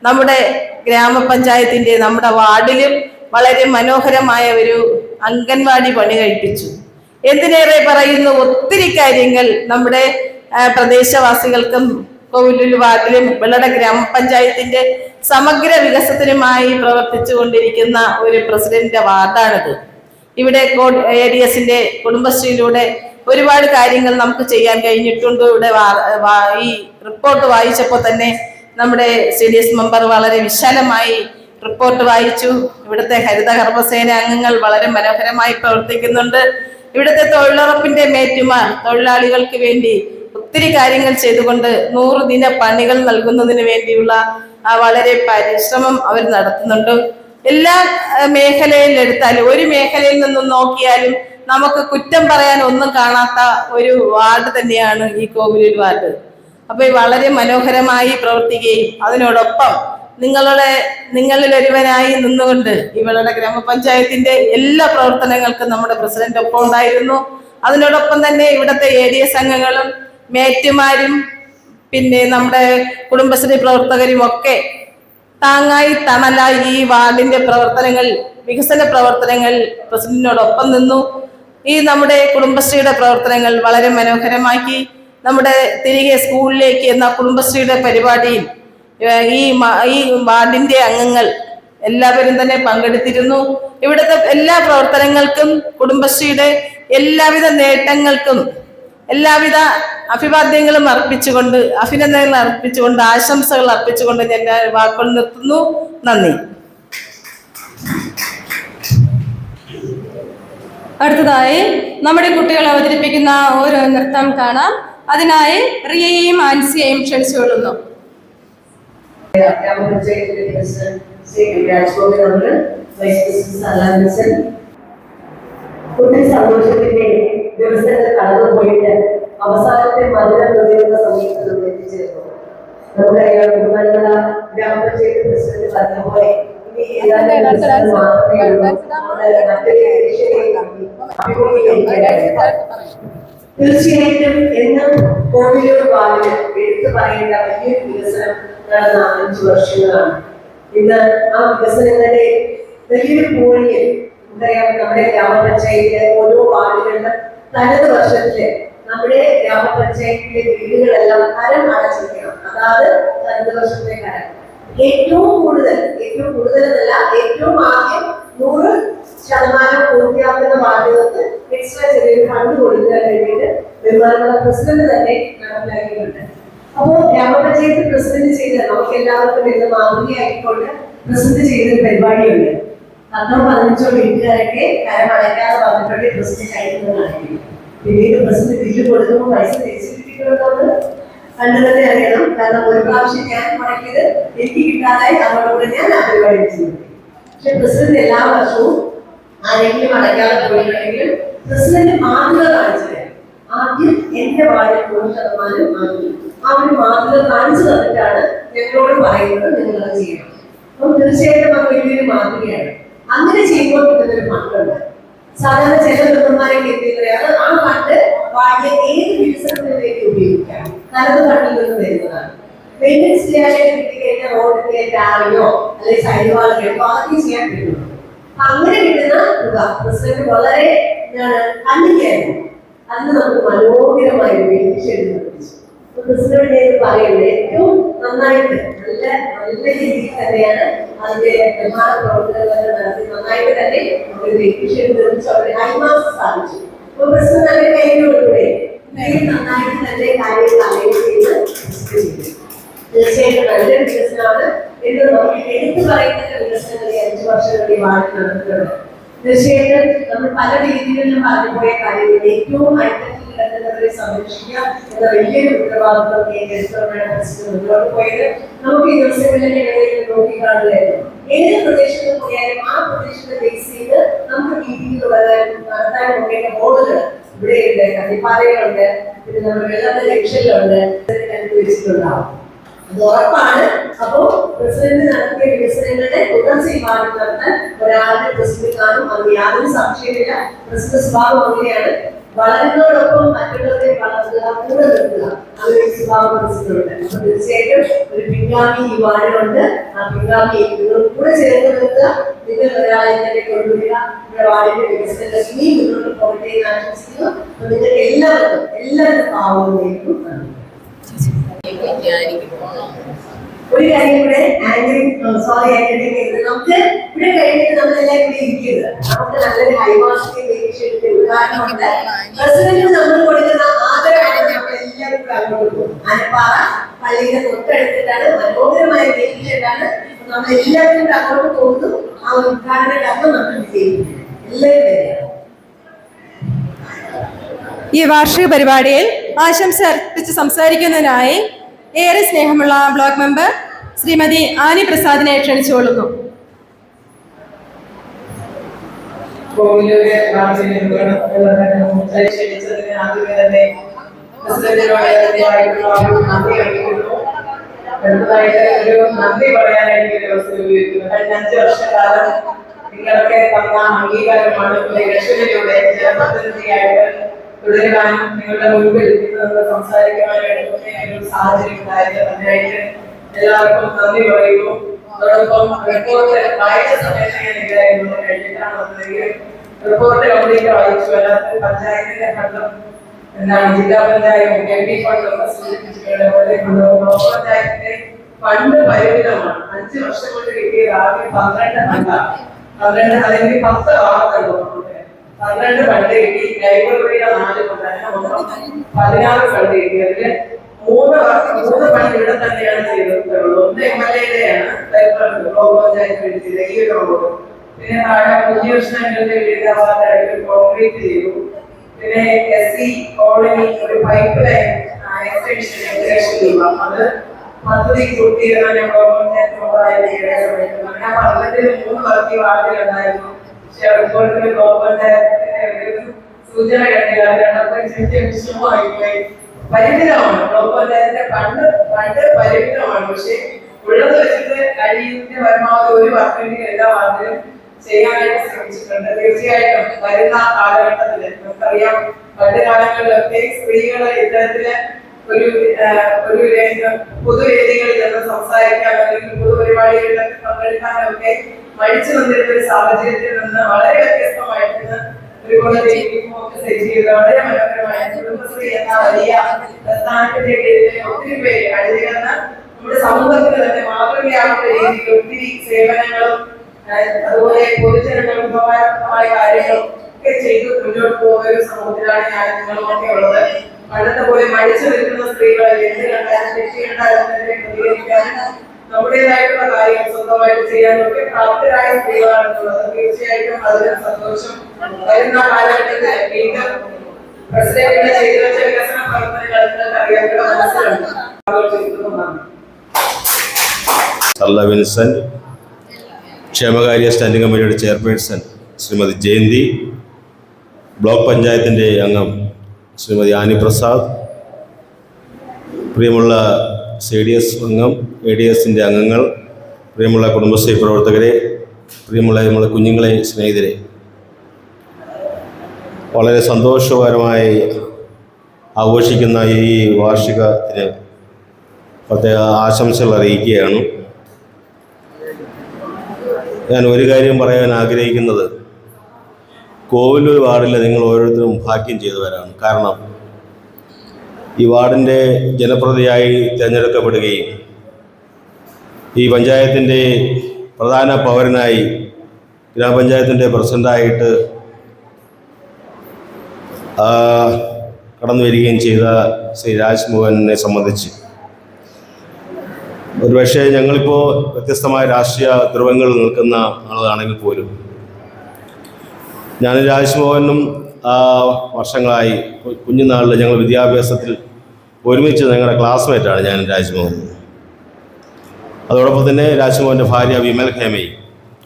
നമ്മുടെ ഗ്രാമപഞ്ചായത്തിന്റെ നമ്മുടെ വാർഡിലും വളരെ മനോഹരമായ ഒരു അംഗൻവാടി പണി കഴിപ്പിച്ചു. എന്തിനേറെ പറയുന്നു, ഒത്തിരി കാര്യങ്ങൾ നമ്മുടെ പ്രദേശവാസികൾക്കും കോവൂലൂർ വാർഡിലും വെള്ളട ഗ്രാമപഞ്ചായത്തിന്റെ സമഗ്ര വികസനത്തിനുമായി പ്രവർത്തിച്ചു കൊണ്ടിരിക്കുന്ന ഒരു പ്രസിഡന്റിന്റെ വാർഡാണിത്. ഇവിടെ ADSന്റെ കുടുംബശ്രീയിലൂടെ ഒരുപാട് കാര്യങ്ങൾ നമുക്ക് ചെയ്യാൻ കഴിഞ്ഞിട്ടുണ്ട്. ഇവിടെ ഈ റിപ്പോർട്ട് വായിച്ചപ്പോൾ തന്നെ നമ്മുടെ CDS മെമ്പർ വളരെ വിശാലമായി റിപ്പോർട്ട് വായിച്ചു. ഇവിടുത്തെ ഹരിത കർമ്മസേന അംഗങ്ങൾ വളരെ മനോഹരമായി പ്രവർത്തിക്കുന്നുണ്ട്. ഇവിടുത്തെ തൊഴിലുറപ്പിന്റെ മേറ്റുമാർ തൊഴിലാളികൾക്ക് വേണ്ടി ഒത്തിരി കാര്യങ്ങൾ ചെയ്തുകൊണ്ട് 100 ദിന പണികൾ നൽകുന്നതിന് വേണ്ടിയുള്ള വളരെ പരിശ്രമം അവർ നടത്തുന്നുണ്ട്. എല്ലാ മേഖലയിൽ എടുത്താലും ഒരു മേഖലയിൽ നിന്നും നോക്കിയാലും നമുക്ക് കുറ്റം പറയാൻ ഒന്നും കാണാത്ത ഒരു വാർഡ് തന്നെയാണ് ഈ കോവൂലൂർ വാർഡ്. അപ്പൊ വളരെ മനോഹരമായി പ്രവർത്തിക്കുകയും അതിനോടൊപ്പം നിങ്ങളിൽ ഒരുവനായി നിന്നുകൊണ്ട് ഇവളുടെ ഗ്രാമപഞ്ചായത്തിന്റെ എല്ലാ പ്രവർത്തനങ്ങൾക്കും നമ്മുടെ പ്രസിഡന്റ് ഒപ്പം ഉണ്ടായിരുന്നു. അതിനോടൊപ്പം തന്നെ ഇവിടുത്തെ ADS അംഗങ്ങളും മേറ്റുമാരും പിന്നെ നമ്മുടെ കുടുംബശ്രീ പ്രവർത്തകരും ഒക്കെ താങ്ങായി തണലായി ഈ വാർഡിന്റെ പ്രവർത്തനങ്ങൾ വികസന പ്രവർത്തനങ്ങൾ പ്രസിഡന്റിനോടൊപ്പം നിന്നു. ഈ നമ്മുടെ കുടുംബശ്രീയുടെ പ്രവർത്തനങ്ങൾ വളരെ മനോഹരമാക്കി. നമ്മുടെ തിരികെ സ്കൂളിലേക്ക് എന്ന കുടുംബശ്രീയുടെ പരിപാടിയിൽ ഈ വാർഡിന്റെ അംഗങ്ങൾ എല്ലാവരും തന്നെ പങ്കെടുത്തിരുന്നു. ഇവിടുത്തെ എല്ലാ പ്രവർത്തനങ്ങൾക്കും കുടുംബശ്രീയുടെ എല്ലാവിധ നേട്ടങ്ങൾക്കും എല്ലാവിധ അഭിവാദ്യങ്ങളും അർപ്പിച്ചുകൊണ്ട് അഭിനന്ദനങ്ങൾ അർപ്പിച്ചുകൊണ്ട് ആശംസകൾ അർപ്പിച്ചുകൊണ്ട് ഞാൻ വാക്കുകൾ നിർത്തുന്നു. നന്ദി. അടുത്തതായി നമ്മുടെ കുട്ടികൾ അവതരിപ്പിക്കുന്ന ഓരോ നൃത്തം കാണാം. അതിനായി റിയയെയും ആൻസിയെയും ക്ഷണിച്ചുകൊള്ളുന്നു. സന്തോഷത്തിന്റെ ദിവസങ്ങൾ കടന്നുപോയിട്ട് അവസാനത്തെ മധുരം നുകരുന്ന സമയത്ത് നമ്മൾ എത്തിച്ചേർന്നു. നമുക്കറിയാം, ബഹുമാനമുള്ള ഗ്രാമപഞ്ചായത്ത് പ്രസിഡന്റ് പറഞ്ഞപോലെ ഇനി ഏതാനും മാത്രമേ ഉള്ളൂ. തീർച്ചയായിട്ടും എന്നും കോവൂലൂർ വാർഡിൽ എടുത്തു പറയേണ്ട വലിയൊരു വികസനം നടന്ന 5 വർഷങ്ങളാണ്. ഇന്ന് ആ വികസനങ്ങളുടെ വലിയൊരു പൂർണ്ണിൽ നമുക്കറിയാം, നമ്മുടെ ഗ്രാമപഞ്ചായത്തിലെ ഓരോ വാർഡുകളിലും തനത് വർഷത്തില് നമ്മുടെ ഗ്രാമപഞ്ചായത്തിലെ വീടുകളെല്ലാം കരം അടച്ചിരിക്കണം. അതായത് തനത് വർഷത്തെ കരം ഏറ്റവും കൂടുതൽ എന്നല്ല, ഏറ്റവും ആദ്യം 100% പൂർത്തിയാക്കുന്ന വാർഡുകൾക്ക് എക്സ്ട്രാ ചെറിയൊരു ഫണ്ട് കൊടുക്കാൻ വേണ്ടിയിട്ട് ബഹുമാനമുള്ള പ്രസിഡന്റ് തന്നെ നടപ്പിലാക്കിയിട്ടുണ്ട്. അപ്പോൾ ഗ്രാമപഞ്ചായത്ത് പ്രസിഡന്റ് ചെയ്ത നമുക്ക് എല്ലാവർക്കും ഇന്ന് മാതൃകയായിക്കൊണ്ട് പ്രസിഡന്റ് ചെയ്തൊരു പരിപാടിയുണ്ട്. 15 വീട്ടുകാരൊക്കെ കരമടയ്ക്കാതെ പറഞ്ഞിട്ടുണ്ട് പ്രസിഡന്റ് അയക്കുന്നതാണ്. പിന്നീട് പ്രസിഡന്റ് ബില്ല് കൊടുക്കുമ്പോൾ പൈസ തിരിച്ചിട്ടിട്ടുള്ളത് കണ്ടു തന്നെ അറിയണം. കാരണം ഒരു പ്രാവശ്യം ഞാൻ മുടക്കിയത് എനിക്ക് കിട്ടാതായി അവരോട് ഞാൻ ആ പരിപാടി ചെയ്യുന്നത്. പക്ഷെ പ്രസിഡന്റ് എല്ലാ വർഷവും ആരെങ്കിലും അടയ്ക്കാതെ പോയിട്ടുണ്ടെങ്കിൽ പ്രസിഡന്റ് മാതൃക കാണിച്ചത്. ആദ്യം എന്റെ വാർഡിൽ 100% ആക്കി. ആ ഒരു മാതൃക കാണിച്ചു തന്നിട്ടാണ് ഞങ്ങളോട് പറയുന്നത് നിങ്ങളത് ചെയ്യണം. അപ്പം തീർച്ചയായിട്ടും അത് വലിയൊരു മാതൃകയാണ്. അങ്ങനെ ചെയ്യുമ്പോൾ കിട്ടുന്നൊരു ഫണ്ടുണ്ട്. സാധാരണ ചില നിർമ്മാണ കേന്ദ്രീകരിക്കാതെ ആ ഫണ്ട് വാങ്ങിയ ഏത് വികസനത്തിന് വേണ്ടി ഉപയോഗിക്കാം. നല്ലത് ഫണ്ടിൽ നിന്ന് വരുന്നതാണ്. മെയിൻ്റെനൻസ് ചെയ്യാനായിട്ട് കിട്ടിക്കഴിഞ്ഞാൽ റോഡിന്റെ ടാറിയോ അല്ലെങ്കിൽ സൈഡ് വാളുകളോ ബാക്കി ചെയ്യാൻ കിട്ടുന്നു. അങ്ങനെ കിട്ടുന്ന തുക പ്രസിഡന്റ് വളരെ കണ്ണിക്കായിരുന്നു. അന്ന് നമുക്ക് മനോഹരമായി പ്രസിഡന്റ് പറയുന്നത് ഏറ്റവും നന്നായിട്ട് നല്ല രീതിയിൽ തന്നെയാണ് അതിന്റെ നിർമ്മാണ പ്രവർത്തനങ്ങൾ നടത്തി നന്നായിട്ട് തന്നെ അവരുടെ കൈമാസം സാധിച്ചു. അപ്പൊ പ്രസിഡന്റ് അതിന്റെ കൈകളിലൂടെ നന്നായിട്ട് തന്നെ കാര്യങ്ങൾ അലൈൻ ചെയ്ത് തീർച്ചയായിട്ടും നല്ലൊരു വികസനമാണ് എന്ന് നമുക്ക് എടുത്തു പറയുന്ന വികസനങ്ങൾ 5 വർഷങ്ങളിൽ വാർഡിൽ നടന്നിട്ടുണ്ട്. തീർച്ചയായിട്ടും നമ്മൾ പല രീതികളിലും പറഞ്ഞു പോയ കാര്യങ്ങൾ ഏറ്റവും അറ്റത്തിൽ കിടക്കുന്നവരെ സംരക്ഷിക്കുക എന്ന വലിയൊരു ഉത്തരവാദിത്വം ഏറ്റെടുത്തുകൊണ്ടാണ് പ്രസിഡന്റ് മുന്നോട്ട് പോയത്. നമുക്ക് ഈ ദിവസങ്ങളിലെ ഇടയിൽ നോക്കിക്കാണുകയായിരുന്നു. ഏത് പ്രദേശത്ത് പോയാലും ആ പ്രദേശത്തെ ബേസ് ചെയ്ത് നമുക്ക് മീറ്റിംഗ് നടത്താൻ പോകേണ്ട ബോർഡുകൾ ഇവിടെയുണ്ട്, കണ്ടിപ്പാറയിലുണ്ട്, പിന്നെ നമ്മുടെ വെള്ളത്തെ ജംഗ്ഷനിലുണ്ട്, അനുഭവിച്ചിട്ടുണ്ടാവും. അത് ഉറപ്പാണ്. അപ്പോ പ്രസിഡന്റ് നടത്തിയ വികസനങ്ങളുടെ തുടർച്ചയിൽ നടത്താൻ ഒരാളുടെ പ്രസിഡന്റ് കാണും. അത് യാതൊരു സംശയമില്ല. പ്രസിഡന്റ് സ്വഭാവം അങ്ങനെയാണ്. വളരുന്നതോടൊപ്പം മറ്റുള്ളവരെ വളർത്തുക, കൂടെ നിർത്തുക, അതൊരു സ്വഭാവം പ്രസിഡന്റ്. അപ്പൊ തീർച്ചയായിട്ടും ഒരു പിൻഗാമി ഈ വാർഡിലുണ്ട്. ആ പിൻഗാമി നിങ്ങൾ കൂടെ ചേർന്ന് നിർത്തുക. നിങ്ങൾ ഒരാളെ തന്നെ കൊണ്ടുവരിക. നമ്മുടെ വാർഡിന്റെ വികസനങ്ങൾ ഇനിയും മുന്നോട്ട് പോകട്ടെ എന്ന് ആശംസിക്കുന്നു. നിങ്ങൾക്ക് എല്ലാവർക്കും ആവുന്നതിനും ഒരു കാര്യം കൂടെ നമുക്ക് ഇവിടെ കഴിഞ്ഞിട്ട് നമ്മളെല്ലാവരും കൂടി ഇരിക്കുന്നത് നമുക്ക് നല്ലൊരു ഹൈമാസിന്റെ ഉദാഹരണമുണ്ട്. പ്രസിഡന്റ് നമ്മൾ കൊടുക്കുന്ന ആദരവാണ് നമ്മൾ എല്ലാവരും കൂടെ അങ്ങോട്ട് പോകും. ആനപ്പാറ പള്ളിയുടെ തൊട്ടടുത്തിട്ടാണ് മനോഹരമായ വേദിയിലാണ് നമ്മൾ എല്ലാവരും കൂടെ അങ്ങോട്ട് പോകുന്നു. ആ ഉദ്ഘാടന കർമ്മം നമ്മൾ വിജയിക്കുന്നു. എല്ലാവരും ഈ വാർഷിക പരിപാടിയിൽ ആശംസ അർപ്പിച്ച് സംസാരിക്കുന്നതിനായി ഏറെ സ്നേഹമുള്ള ബ്ലോക്ക് മെമ്പർ ശ്രീമതി ആനി പ്രസാദിനെ ക്ഷണിച്ചുകൊള്ളുന്നു. ഒരു നന്ദി പറയാനായിട്ട് ഒരു അവസരം ഉപയോഗിക്കുന്നു. കഴിഞ്ഞ 5 വർഷക്കാലം നിങ്ങളൊക്കെ തന്ന അംഗീകാരമാണ് ഇലക്ഷനിലൂടെ ജനപ്രതിനിധിയായിട്ട് തുടരാനും നിങ്ങളുടെ മുൻപിൽ നിന്ന് സംസാരിക്കുവാനായിട്ട് ഒരു സാഹചര്യം ഉണ്ടായത്. അതിനായിട്ട് എല്ലാവർക്കും നന്ദി പറയുന്നു. അതോടൊപ്പം റിപ്പോർട്ട് വായിച്ച സമയത്ത് ഞാൻ ഇല്ലായിരുന്നു, കഴിഞ്ഞിട്ടാണ് വന്നതെങ്കിൽ റിപ്പോർട്ട് കംപ്ലീറ്റ് വായിച്ചു. അതിനകത്ത് പഞ്ചായത്തിന്റെ ഫണ്ടും എന്താണ് ജില്ലാ പഞ്ചായത്ത് MP ഫണ്ടൊക്കെ സൂചിപ്പിച്ചിട്ടുണ്ട്. ബ്ലോക്ക് പഞ്ചായത്തിന്റെ ഫണ്ട് പരിമിതമാണ്. 5 വർഷം കൊണ്ട് കിട്ടിയത് ആകെ 12 ഫണ്ടാണ്. 12 അല്ലെങ്കിൽ 10 ആളുകളുണ്ടോ 12 ഫണ്ട് കിട്ടി. ലൈബ്രറിയുടെ 4 ഫണ്ട്, അങ്ങനെ മൊത്തം 16 ഫണ്ട് കിട്ടി. അതില് 3 ഫണ്ട് ഇവിടെ തന്നെയാണ് ചെയ്തിട്ടുള്ളത്. ഒന്ന് MLA-യുടെയാണ് ബ്ലോക്ക് പഞ്ചായത്ത് മേടിച്ചത് ഈ ഒരു റോഡ്. പിന്നെ താഴെ കുഞ്ഞുകൃഷ്ണന്റെ വീട് കോൺക്രീറ്റ് ചെയ്തു. പിന്നെ SC കോളനി ഒരു പൈപ്പ് ലൈൻ എക്സ്റ്റൻഷൻ അത് പദ്ധതി പൂർത്തീകരണം ബ്ലോക്ക് പഞ്ചായത്ത് മെമ്പറായ സമയത്ത് അങ്ങനെ 18 വർക്കി വാർഡിലുണ്ടായിരുന്നു. പക്ഷെ റിപ്പോർട്ടിൽ ബ്ലോക്ക് പഞ്ചായത്തിന്റെ സൂചന കണ്ടില്ല. വിഷമമായി പരിമിതമാണ്. ബ്ലോക്ക് പഞ്ചായത്തിന്റെ ഫണ്ട് പരിമിതമാണ്. പക്ഷെ ഉള്ളത് വെച്ചിട്ട് കഴിയുന്ന പരമാവധി ഒരു വർക്കിന്റെ എല്ലാ വാർഡിലും ചെയ്യാനായിട്ട് ശ്രമിച്ചിട്ടുണ്ട്. തീർച്ചയായിട്ടും വരുന്ന കാലഘട്ടത്തില് നമുക്കറിയാം പണ്ട് കാലങ്ങളിലൊക്കെ സ്ത്രീകള് ഇത്തരത്തില് ഒരു പൊതുവേദികളിൽ നിന്ന് സംസാരിക്കാൻ അല്ലെങ്കിൽ പൊതുപരിപാടികളിലൊക്കെ പങ്കെടുക്കാനൊക്കെ മടിച്ചു നിന്നിരുന്ന ഒരു സാഹചര്യത്തിൽ നിന്ന് വളരെ വ്യത്യസ്തമായിട്ട് വളരെ മനോഹരമായ കുടുംബശ്രീ എന്ന വലിയ പ്രസ്ഥാനത്തിന്റെ കീഴിൽ ഒത്തിരി പേര് അണിനിരന്ന് നമ്മുടെ സമൂഹത്തിന് തന്നെ മാതൃകയാകുന്ന രീതിയിൽ ഒത്തിരി സേവനങ്ങളും അതുപോലെ പൊതുജനങ്ങൾക്ക് ഉപകാരപ്രദമായ കാര്യങ്ങളും ഒക്കെ ചെയ്ത് മുന്നോട്ട് പോകുന്ന ഒരു സമൂഹത്തിലാണ് ഞാൻ നിങ്ങളുമൊക്കെ ഉള്ളത്. പണ്ടത്തെ പോലെ മടിച്ചു നിൽക്കുന്ന സ്ത്രീകളെ എന്ത് കണ്ടാലും തെറ്റുകണ്ടാകുന്നതിനെ പ്രതികരിക്കാനും നമ്മുടേതായിട്ടുള്ള കാര്യങ്ങൾ സ്വന്തമായിട്ട് ചെയ്യാനൊക്കെ പ്രാപ്തരായ സ്ത്രീകളാണെന്നുള്ളത് തീർച്ചയായിട്ടും അതിന് സന്തോഷം. വരുന്ന കാലഘട്ടത്തിൽ വീണ്ടും പ്രസിഡന്റിന്റെ ചെയ്തു വെച്ച വികസന പ്രവർത്തനങ്ങൾ അറിയാനുള്ള മനസ്സിലുണ്ട്. സർല വിൻസെന്റ്, ക്ഷേമകാര്യ സ്റ്റാൻഡിംഗ് കമ്മിറ്റിയുടെ ചെയർപേഴ്സൺ ശ്രീമതി ജയന്തി, ബ്ലോക്ക് പഞ്ചായത്തിൻ്റെ അംഗം ശ്രീമതി ആനി പ്രസാദ്, പ്രിയമുള്ള CDS അംഗം, ADSൻ്റെ അംഗങ്ങൾ, പ്രിയമുള്ള കുടുംബശ്രീ പ്രവർത്തകരെ, പ്രിയമുള്ള നമ്മുടെ കുഞ്ഞുങ്ങളെ, സ്നേഹിതരെ, വളരെ സന്തോഷകരമായി ആഘോഷിക്കുന്ന ഈ വാർഷികത്തിന് പ്രത്യേക ആശംസകൾ അറിയിക്കുകയാണ്. ഞാൻ ഒരു കാര്യം പറയാൻ ആഗ്രഹിക്കുന്നത്, കോവിലൂർ വാർഡിൽ നിങ്ങൾ ഓരോരുത്തരും ഭാഗ്യം ചെയ്തവരാണ്. കാരണം ഈ വാർഡിൻ്റെ ജനപ്രതിനിധിയായി തിരഞ്ഞെടുക്കപ്പെടുകയും ഈ പഞ്ചായത്തിൻ്റെ പ്രധാന പൗരനായി ഗ്രാമപഞ്ചായത്തിൻ്റെ പ്രസിഡൻ്റായിട്ട് കടന്നു വരികയും ചെയ്ത ശ്രീ രാജ്മോഹനെ സംബന്ധിച്ച് ഒരുപക്ഷെ ഞങ്ങളിപ്പോൾ വ്യത്യസ്തമായ രാഷ്ട്രീയ ധ്രുവങ്ങളിൽ നിൽക്കുന്ന ആളാണെങ്കിൽ പോലും ഞാൻ രാജ്മോഹനും വർഷങ്ങളായി കുഞ്ഞുനാളിൽ ഞങ്ങൾ വിദ്യാഭ്യാസത്തിൽ ഒരുമിച്ച് ഞങ്ങളുടെ ക്ലാസ്മേറ്റാണ് ഞാൻ രാജ്മോഹൻ. അതോടൊപ്പം തന്നെ രാജ്മോഹൻ്റെ ഭാര്യ വിമൽ ഹേമയും.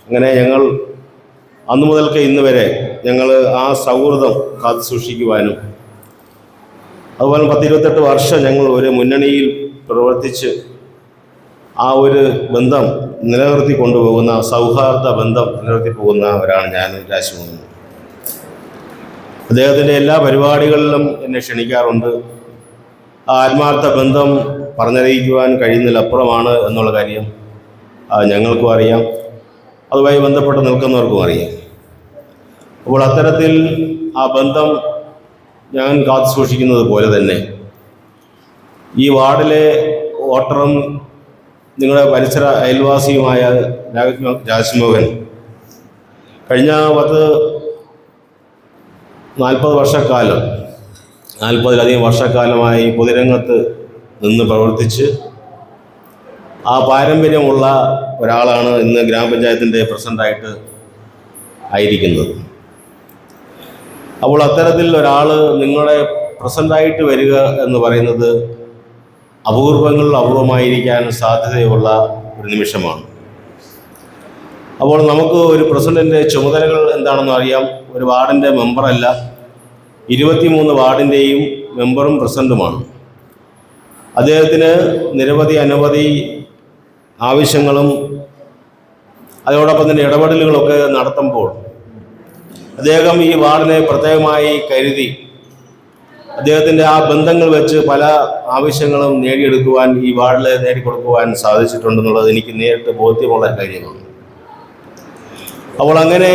അങ്ങനെ ഞങ്ങൾ അന്നു മുതൽക്ക് ഇന്ന് വരെ ഞങ്ങൾ ആ സൗഹൃദം കാത്തു സൂക്ഷിക്കുവാനും അതുപോലെ 10-28 വർഷം ഞങ്ങൾ ഒരു മുന്നണിയിൽ പ്രവർത്തിച്ച് ആ ഒരു ബന്ധം നിലനിർത്തി കൊണ്ടുപോകുന്ന, സൗഹാർദ്ദ ബന്ധം നിലനിർത്തി പോകുന്നവരാണ് ഞാൻ രാജ്മോഹൻ. അദ്ദേഹത്തിൻ്റെ എല്ലാ പരിപാടികളിലും എന്നെ ക്ഷണിക്കാറുണ്ട്. ആ ആത്മാർത്ഥ ബന്ധം പറഞ്ഞറിയിക്കുവാൻ കഴിയുന്നതിലപ്പുറമാണ് എന്നുള്ള കാര്യം ഞങ്ങൾക്കും അറിയാം, അതുമായി ബന്ധപ്പെട്ട് നിൽക്കുന്നവർക്കും അറിയാം. അപ്പോൾ അത്തരത്തിൽ ആ ബന്ധം ഞാൻ കാത്തു സൂക്ഷിക്കുന്നത് പോലെ തന്നെ ഈ വാർഡിലെ വോട്ടറും നിങ്ങളുടെ പരിസര അയൽവാസിയുമായ രാജ്മോഹൻ കഴിഞ്ഞ 40 വർഷക്കാലം, 40-ലധികം വർഷക്കാലമായി പൊതുരംഗത്ത് നിന്ന് പ്രവർത്തിച്ച് ആ പാരമ്പര്യമുള്ള ഒരാളാണ് ഇന്ന് ഗ്രാമപഞ്ചായത്തിൻ്റെ പ്രസിഡൻ്റായിട്ട് ആയിരിക്കുന്നത്. അപ്പോൾ അത്തരത്തിൽ ഒരാൾ നിങ്ങളുടെ പ്രസിഡൻ്റായിട്ട് വരിക എന്ന് പറയുന്നത് അപൂർവങ്ങളിൽ അപൂർവമായിരിക്കാൻ സാധ്യതയുള്ള ഒരു നിമിഷമാണ്. അപ്പോൾ നമുക്ക് ഒരു പ്രസിഡന്റിൻ്റെ ചുമതലകൾ എന്താണെന്ന് അറിയാം. ഒരു വാർഡിൻ്റെ മെമ്പറല്ല, 23 വാർഡിൻ്റെയും മെമ്പറും പ്രസിഡന്റുമാണ്. അദ്ദേഹത്തിന് അനവധി ആവശ്യങ്ങളും അതോടൊപ്പം തന്നെ ഇടപെടലുകളൊക്കെ നടത്തുമ്പോൾ അദ്ദേഹം ഈ വാർഡിനെ പ്രത്യേകമായി കരുതി അദ്ദേഹത്തിൻ്റെ ആ ബന്ധങ്ങൾ വെച്ച് പല ആവശ്യങ്ങളും നേടിയെടുക്കുവാൻ, ഈ വാർഡിൽ നേടിക്കൊടുക്കുവാൻ സാധിച്ചിട്ടുണ്ടെന്നുള്ളത് എനിക്ക് നേരിട്ട് ബോധ്യമുള്ള കാര്യമാണ്. അപ്പോൾ അങ്ങനെ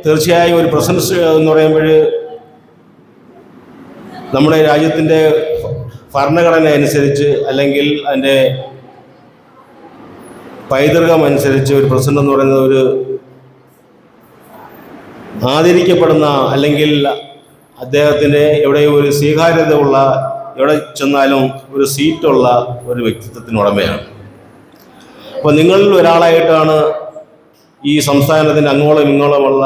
തീർച്ചയായും ഒരു പ്രസൻസ് എന്ന് പറയുമ്പോൾ നമ്മുടെ രാജ്യത്തിൻ്റെ ഭരണഘടന അനുസരിച്ച് അല്ലെങ്കിൽ അതിൻ്റെ പൈതൃകം അനുസരിച്ച് ഒരു പ്രസിഡന്റ് എന്ന് പറയുന്നത് ഒരു ആദരിക്കപ്പെടുന്ന അല്ലെങ്കിൽ അദ്ദേഹത്തിൻ്റെ എവിടെയും ഒരു സ്വീകാര്യത ഉള്ള, എവിടെ ചെന്നാലും ഒരു സീറ്റുള്ള ഒരു വ്യക്തിത്വത്തിന് ഉടമയാണ്. അപ്പോൾ നിങ്ങളിൽ ഒരാളായിട്ടാണ് ഈ സംസ്ഥാനത്തിൻ്റെ അങ്ങോളം ഇങ്ങോളമുള്ള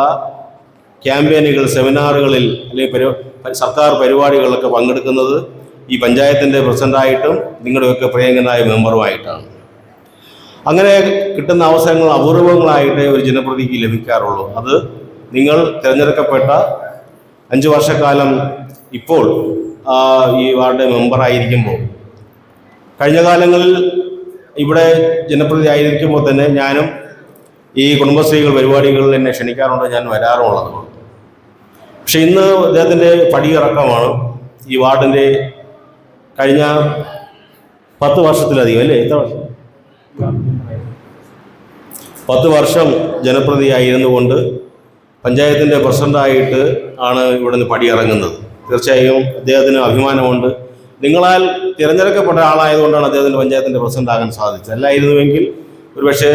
ക്യാമ്പയിനുകൾ, സെമിനാറുകളിൽ അല്ലെങ്കിൽ സർക്കാർ പരിപാടികളിലൊക്കെ പങ്കെടുക്കുന്നത് ഈ പഞ്ചായത്തിൻ്റെ പ്രസിഡൻ്റായിട്ടും നിങ്ങളുടെയൊക്കെ പ്രിയങ്കനായ മെമ്പറുമായിട്ടാണ്. അങ്ങനെ കിട്ടുന്ന അവസരങ്ങൾ അപൂർവങ്ങളായിട്ട് ഒരു ജനപ്രതിനിധിക്ക് ലഭിക്കാറുള്ളൂ. അത് നിങ്ങൾ തിരഞ്ഞെടുക്കപ്പെട്ട 5 വർഷക്കാലം ഇപ്പോൾ ഈ വാർഡ് മെമ്പറായിരിക്കുമ്പോൾ, കഴിഞ്ഞ കാലങ്ങളിൽ ഇവിടെ ജനപ്രതിനിധി ആയിരിക്കുമ്പോൾ തന്നെ ഞാനും ഈ കുടുംബശ്രീകൾ പരിപാടികളിൽ എന്നെ ക്ഷണിക്കാറുണ്ട്, ഞാൻ വരാറുള്ളതാണ്. പക്ഷെ ഇന്ന് അദ്ദേഹത്തിൻ്റെ പടിയിറക്കമാണ്. ഈ വാർഡിൻ്റെ കഴിഞ്ഞ 10 വർഷത്തിലധികം, അല്ലേ, എത്ര വർഷം, 10 വർഷം ജനപ്രതിനിധിയായിരുന്നു കൊണ്ട് പഞ്ചായത്തിൻ്റെ പ്രസിഡൻ്റായിട്ട് ആണ് ഇവിടെ നിന്ന് പടിയിറങ്ങുന്നത്. തീർച്ചയായും അദ്ദേഹത്തിന് അഭിമാനമുണ്ട്. നിങ്ങളാൽ തിരഞ്ഞെടുക്കപ്പെട്ട ആളായതുകൊണ്ടാണ് അദ്ദേഹത്തിൻ്റെ പഞ്ചായത്തിൻ്റെ പ്രസിഡൻ്റ് ആകാൻ സാധിച്ചത്. അല്ലായിരുന്നുവെങ്കിൽ ഒരുപക്ഷെ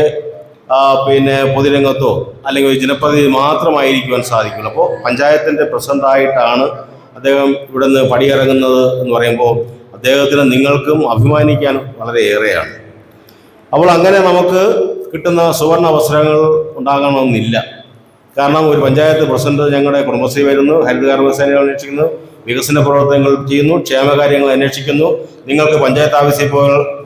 പൊതുരംഗത്തോ അല്ലെങ്കിൽ ഒരു ജനപ്രതിനിധി മാത്രമായിരിക്കുവാൻ സാധിക്കില്ല. അപ്പോൾ പഞ്ചായത്തിൻ്റെ പ്രസിഡൻ്റായിട്ടാണ് അദ്ദേഹം ഇവിടെ നിന്ന് പടിയിറങ്ങുന്നത് എന്ന് പറയുമ്പോൾ അദ്ദേഹത്തിന് നിങ്ങൾക്കും അഭിമാനിക്കാൻ വളരെയേറെയാണ്. അപ്പോൾ അങ്ങനെ നമുക്ക് കിട്ടുന്ന സുവർണ അവസരങ്ങൾ ഉണ്ടാകണമെന്നില്ല. കാരണം ഒരു പഞ്ചായത്ത് പ്രസിഡന്റ് ഞങ്ങളുടെ കുടുംബശ്രീ വരുന്നു, ഹരിതകർമ്മസേന അന്വേഷിക്കുന്നു, വികസന പ്രവർത്തനങ്ങൾ ചെയ്യുന്നു, ക്ഷേമകാര്യങ്ങൾ അന്വേഷിക്കുന്നു. നിങ്ങൾക്ക് പഞ്ചായത്ത് ഓഫീസിൽ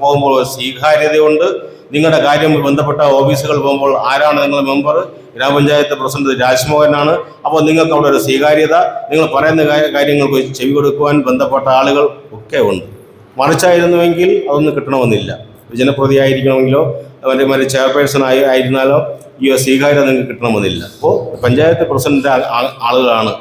പോകുമ്പോൾ സ്വീകാര്യതയുണ്ട്. നിങ്ങളുടെ കാര്യം ബന്ധപ്പെട്ട ഓഫീസുകൾ പോകുമ്പോൾ ആരാണ് നിങ്ങളുടെ മെമ്പർ? ഗ്രാമപഞ്ചായത്ത് പ്രസിഡന്റ് രാജ്മോഹനാണ്. അപ്പോൾ നിങ്ങൾക്ക് അവിടെ ഒരു സ്വീകാര്യത, നിങ്ങൾ പറയുന്ന കാര്യങ്ങൾക്ക് ചെവി കൊടുക്കുവാൻ ബന്ധപ്പെട്ട ആളുകൾ ഒക്കെ ഉണ്ട്. മറിച്ചായിരുന്നുവെങ്കിൽ അതൊന്നും കിട്ടണമെന്നില്ല. ജനപ്രതിയായിരിക്കണമെങ്കിലോ അവൻ്റെ ചെയർപേഴ്സൺ ആയിരുന്നാലോ ഈ സ്വീകാര്യത നിങ്ങൾക്ക് കിട്ടണമെന്നില്ല. അപ്പോൾ പഞ്ചായത്ത് പ്രസിഡന്റ് ആളുകളാണ്.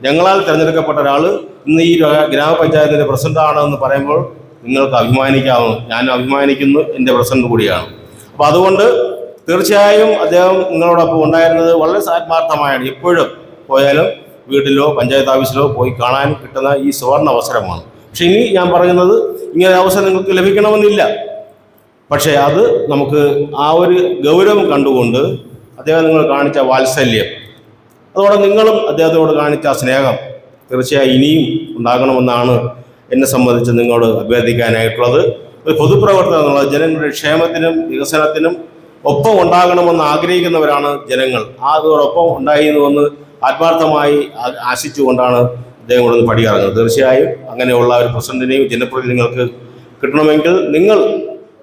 ഞങ്ങളാൽ തിരഞ്ഞെടുക്കപ്പെട്ട ഒരാൾ ഇന്ന് ഈ ഗ്രാമപഞ്ചായത്തിൻ്റെ പ്രസിഡന്റാണെന്ന് പറയുമ്പോൾ നിങ്ങൾക്ക് അഭിമാനിക്കാവുന്നു. ഞാൻ അഭിമാനിക്കുന്നു, എൻ്റെ പ്രസിഡന്റ് കൂടിയാണ്. അപ്പോൾ അതുകൊണ്ട് തീർച്ചയായും അദ്ദേഹം നിങ്ങളോടൊപ്പം ഉണ്ടായിരുന്നത് വളരെ ആത്മാർത്ഥമായാണ്. എപ്പോഴും പോയാലും വീട്ടിലോ പഞ്ചായത്ത് ഓഫീസിലോ പോയി കാണാൻ കിട്ടുന്ന ഈ സുവർണ്ണ അവസരമാണ്. പക്ഷെ ഇനി ഞാൻ പറയുന്നത്, ഇങ്ങനെ അവസരം നിങ്ങൾക്ക് ലഭിക്കണമെന്നില്ല. പക്ഷേ അത് നമുക്ക് ആ ഒരു ഗൗരവം കണ്ടുകൊണ്ട് അദ്ദേഹം നിങ്ങൾ കാണിച്ച വാത്സല്യം, അതോടെ നിങ്ങളും അദ്ദേഹത്തോട് കാണിച്ച സ്നേഹം തീർച്ചയായും ഇനിയും ഉണ്ടാകണമെന്നാണ് എന്നെ സംബന്ധിച്ച് നിങ്ങളോട് അഭ്യർത്ഥിക്കാനായിട്ടുള്ളത്. ഒരു പൊതുപ്രവർത്തനം എന്നുള്ളത് ജനങ്ങളുടെ ക്ഷേമത്തിനും വികസനത്തിനും ഒപ്പം ഉണ്ടാകണമെന്ന് ആഗ്രഹിക്കുന്നവരാണ് ജനങ്ങൾ. അതോടൊപ്പം ഉണ്ടായിരുന്നുവെന്ന് ആത്മാർത്ഥമായി ആശിച്ചുകൊണ്ടാണ് അദ്ദേഹം ഇവിടെ നിന്ന് പടിയിറങ്ങുന്നത്. തീർച്ചയായും അങ്ങനെയുള്ള ഒരു പ്രസിഡന്റിനെയും ജനപ്രതിനിധികൾക്ക് കിട്ടണമെങ്കിൽ നിങ്ങൾ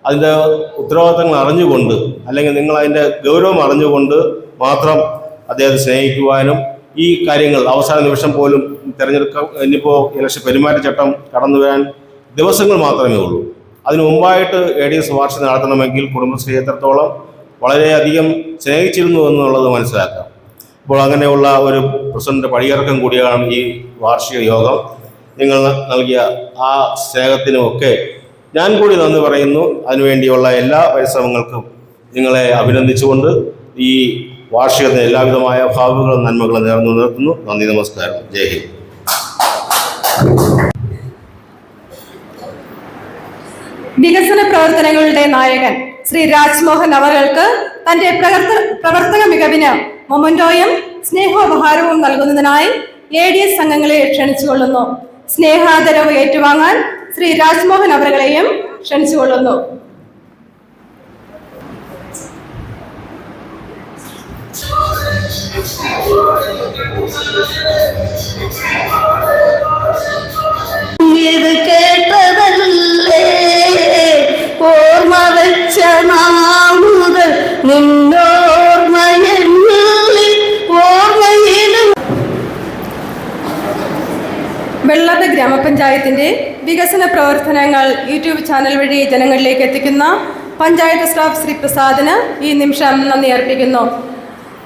അതിൻ്റെ ഉത്തരവാദിത്തങ്ങൾ അറിഞ്ഞുകൊണ്ട്, അല്ലെങ്കിൽ നിങ്ങൾ അതിൻ്റെ ഗൗരവം അറിഞ്ഞുകൊണ്ട് മാത്രം അദ്ദേഹത്തെ സ്നേഹിക്കുവാനും ഈ കാര്യങ്ങൾ അവസാന നിമിഷം പോലും ഇനിയിപ്പോൾ ഇലക്ഷൻ പെരുമാറ്റച്ചട്ടം കടന്നു വരാൻ ദിവസങ്ങൾ മാത്രമേ ഉള്ളൂ. അതിനു മുമ്പായിട്ട് ADS വാർഷികം നടത്തണമെങ്കിൽ കുടുംബശ്രീ എത്രത്തോളം വളരെയധികം സ്നേഹിച്ചിരുന്നു എന്നുള്ളത് മനസ്സിലാക്കാം. അപ്പോൾ അങ്ങനെയുള്ള ഒരു പ്രസിഡന്റ് പടിയിറക്കം കൂടിയാണ് ഈ വാർഷിക യോഗം. നിങ്ങൾ നൽകിയ ആ സ്നേഹത്തിനുമൊക്കെ ഞാൻ കൂടി നന്ദി പറയുന്നു. അതിനുവേണ്ടിയുള്ള എല്ലാ പരിശ്രമങ്ങൾക്കും നിങ്ങളെ അഭിനന്ദിച്ചുകൊണ്ട് ഈ വാർഷികത്തിന് എല്ലാവിധമായ ഭാവുകളും നന്മകളും നേർന്നു നിർത്തുന്നു. നന്ദി, നമസ്കാരം, ജയ് ഹിന്ദ്. വികസന പ്രവർത്തനങ്ങളുടെ നായകൻ ശ്രീ രാജ്മോഹൻ അവർക്ക് തന്റെ പ്രവർത്തക മികവിന് മൊമന്റോയും സ്നേഹോപഹാരവും നൽകുന്നതിനായി ADS അംഗങ്ങളെ ക്ഷണിച്ചുകൊള്ളുന്നു. സ്നേഹാദരവ് ഏറ്റുവാങ്ങാൻ ശ്രീ രാജ്മോഹൻ അവരെയും ക്ഷണിച്ചുകൊള്ളുന്നു. ഇത് കേട്ടതല്ലേ ഓർമ്മ വെച്ച നാളുകൾ നിന്നോർമ്മയിൽ ഓർമ്മയിലും. വെള്ളാട്ട് ഗ്രാമപഞ്ചായത്തിന്റെ വികസന പ്രവർത്തനങ്ങൾ യൂട്യൂബ് ചാനൽ വഴി ജനങ്ങളിലേക്ക് എത്തിക്കുന്ന പഞ്ചായത്ത് സ്റ്റാഫ് ശ്രീ പ്രസാദിന് ഈ നിമിഷം നന്ദി അർപ്പിക്കുന്നു.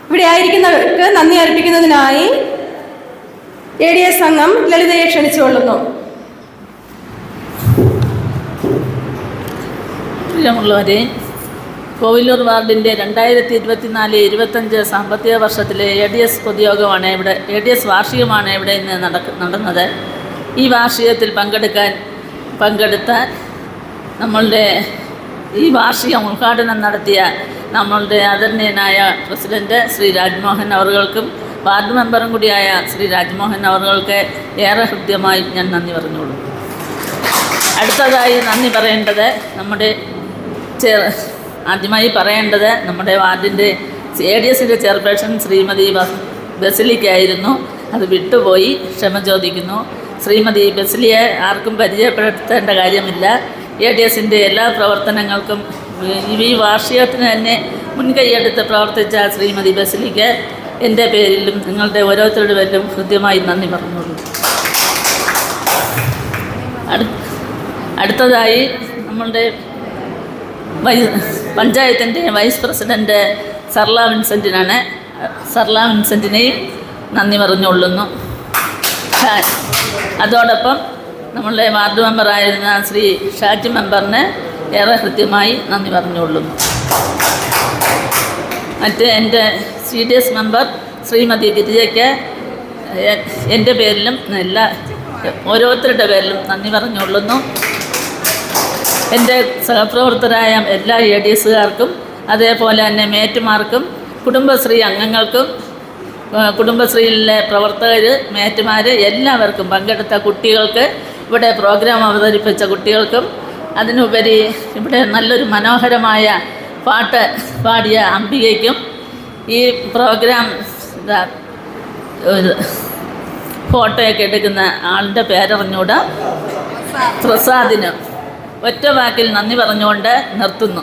ഇവിടെ ആയിരിക്കുന്നവർക്ക് നന്ദി അർപ്പിക്കുന്നതിനായി ADS അംഗം ലളിതയെ ക്ഷണിച്ചുകൊള്ളുന്നു. പ്രിയമുള്ളവരെ, കോവിലൂർ വാർഡിൻ്റെ 2024-25 സാമ്പത്തിക വർഷത്തിലെ ADS പൊതുയോഗമാണ് ADS വാർഷികമാണ് ഇവിടെ ഇന്ന് നടന്നത്. ഈ വാർഷികത്തിൽ പങ്കെടുത്ത നമ്മളുടെ ഈ വാർഷികം ഉദ്ഘാടനം നടത്തിയ നമ്മളുടെ ആദരണീയനായ പ്രസിഡന്റ് ശ്രീ രാജ്മോഹൻ അവർക്കും വാർഡ് മെമ്പറും കൂടിയായ ശ്രീ രാജ്മോഹൻ അവർക്ക് ഏറെ ഹൃദ്യമായി ഞാൻ നന്ദി പറഞ്ഞോളൂ. അടുത്തതായി നന്ദി പറയേണ്ടത് ആദ്യമായി പറയേണ്ടത് നമ്മുടെ വാർഡിൻ്റെ ADSൻ്റെ ചെയർപേഴ്സൺ ശ്രീമതി ബസിലിക്കായിരുന്നു. അത് വിട്ടുപോയി, ക്ഷമ ചോദിക്കുന്നു. ശ്രീമതി ബസിലിയെ ആർക്കും പരിചയപ്പെടുത്തേണ്ട കാര്യമില്ല. ADSൻ്റെ എല്ലാ പ്രവർത്തനങ്ങൾക്കും ഈ വാർഷികത്തിന് തന്നെ മുൻകൈയെടുത്ത് പ്രവർത്തിച്ച ശ്രീമതി ബസിലിക്ക് എൻ്റെ പേരിലും നിങ്ങളുടെ ഓരോരുത്തരുടെ പേരിലും ഹൃദ്യമായി നന്ദി പറഞ്ഞോളൂ. അടുത്തതായി നമ്മളുടെ പഞ്ചായത്തിൻ്റെ വൈസ് പ്രസിഡന്റ് സർല വിൻസെൻറ്റിനാണ്. സർല വിൻസെൻറ്റിനെയും നന്ദി പറഞ്ഞുകൊള്ളുന്നു. അതോടൊപ്പം നമ്മളുടെ വാർഡ് മെമ്പറായിരുന്ന ശ്രീ ഷാജി മെമ്പറിന് ഏറെ ഹൃദ്യമായി നന്ദി പറഞ്ഞുകൊള്ളുന്നു. മറ്റ് എൻ്റെ CDS മെമ്പർ ശ്രീമതി ഗിരിജയ്ക്ക് എൻ്റെ പേരിലും ഓരോരുത്തരുടെ പേരിലും നന്ദി പറഞ്ഞുകൊള്ളുന്നു. എൻ്റെ സഹപ്രവർത്തകരായ എല്ലാ ADSകാർക്കും അതേപോലെ തന്നെ മേറ്റുമാർക്കും കുടുംബശ്രീ അംഗങ്ങൾക്കും കുടുംബശ്രീയിലെ പ്രവർത്തകർ മേറ്റുമാർ എല്ലാവർക്കും പങ്കെടുത്ത കുട്ടികൾക്ക് ഇവിടെ പ്രോഗ്രാം അവതരിപ്പിച്ച കുട്ടികൾക്കും അതിനുപരി ഇവിടെ നല്ലൊരു മനോഹരമായ പാട്ട് പാടിയ അംബികയ്ക്കും ഈ പ്രോഗ്രാം ഫോട്ടോയൊക്കെ എടുക്കുന്ന ആളിൻ്റെ പേരറിഞ്ഞൂടാ, പ്രസാദിന് ഒറ്റ വാക്കിൽ നന്ദി പറഞ്ഞുകൊണ്ട് നിർത്തുന്നു.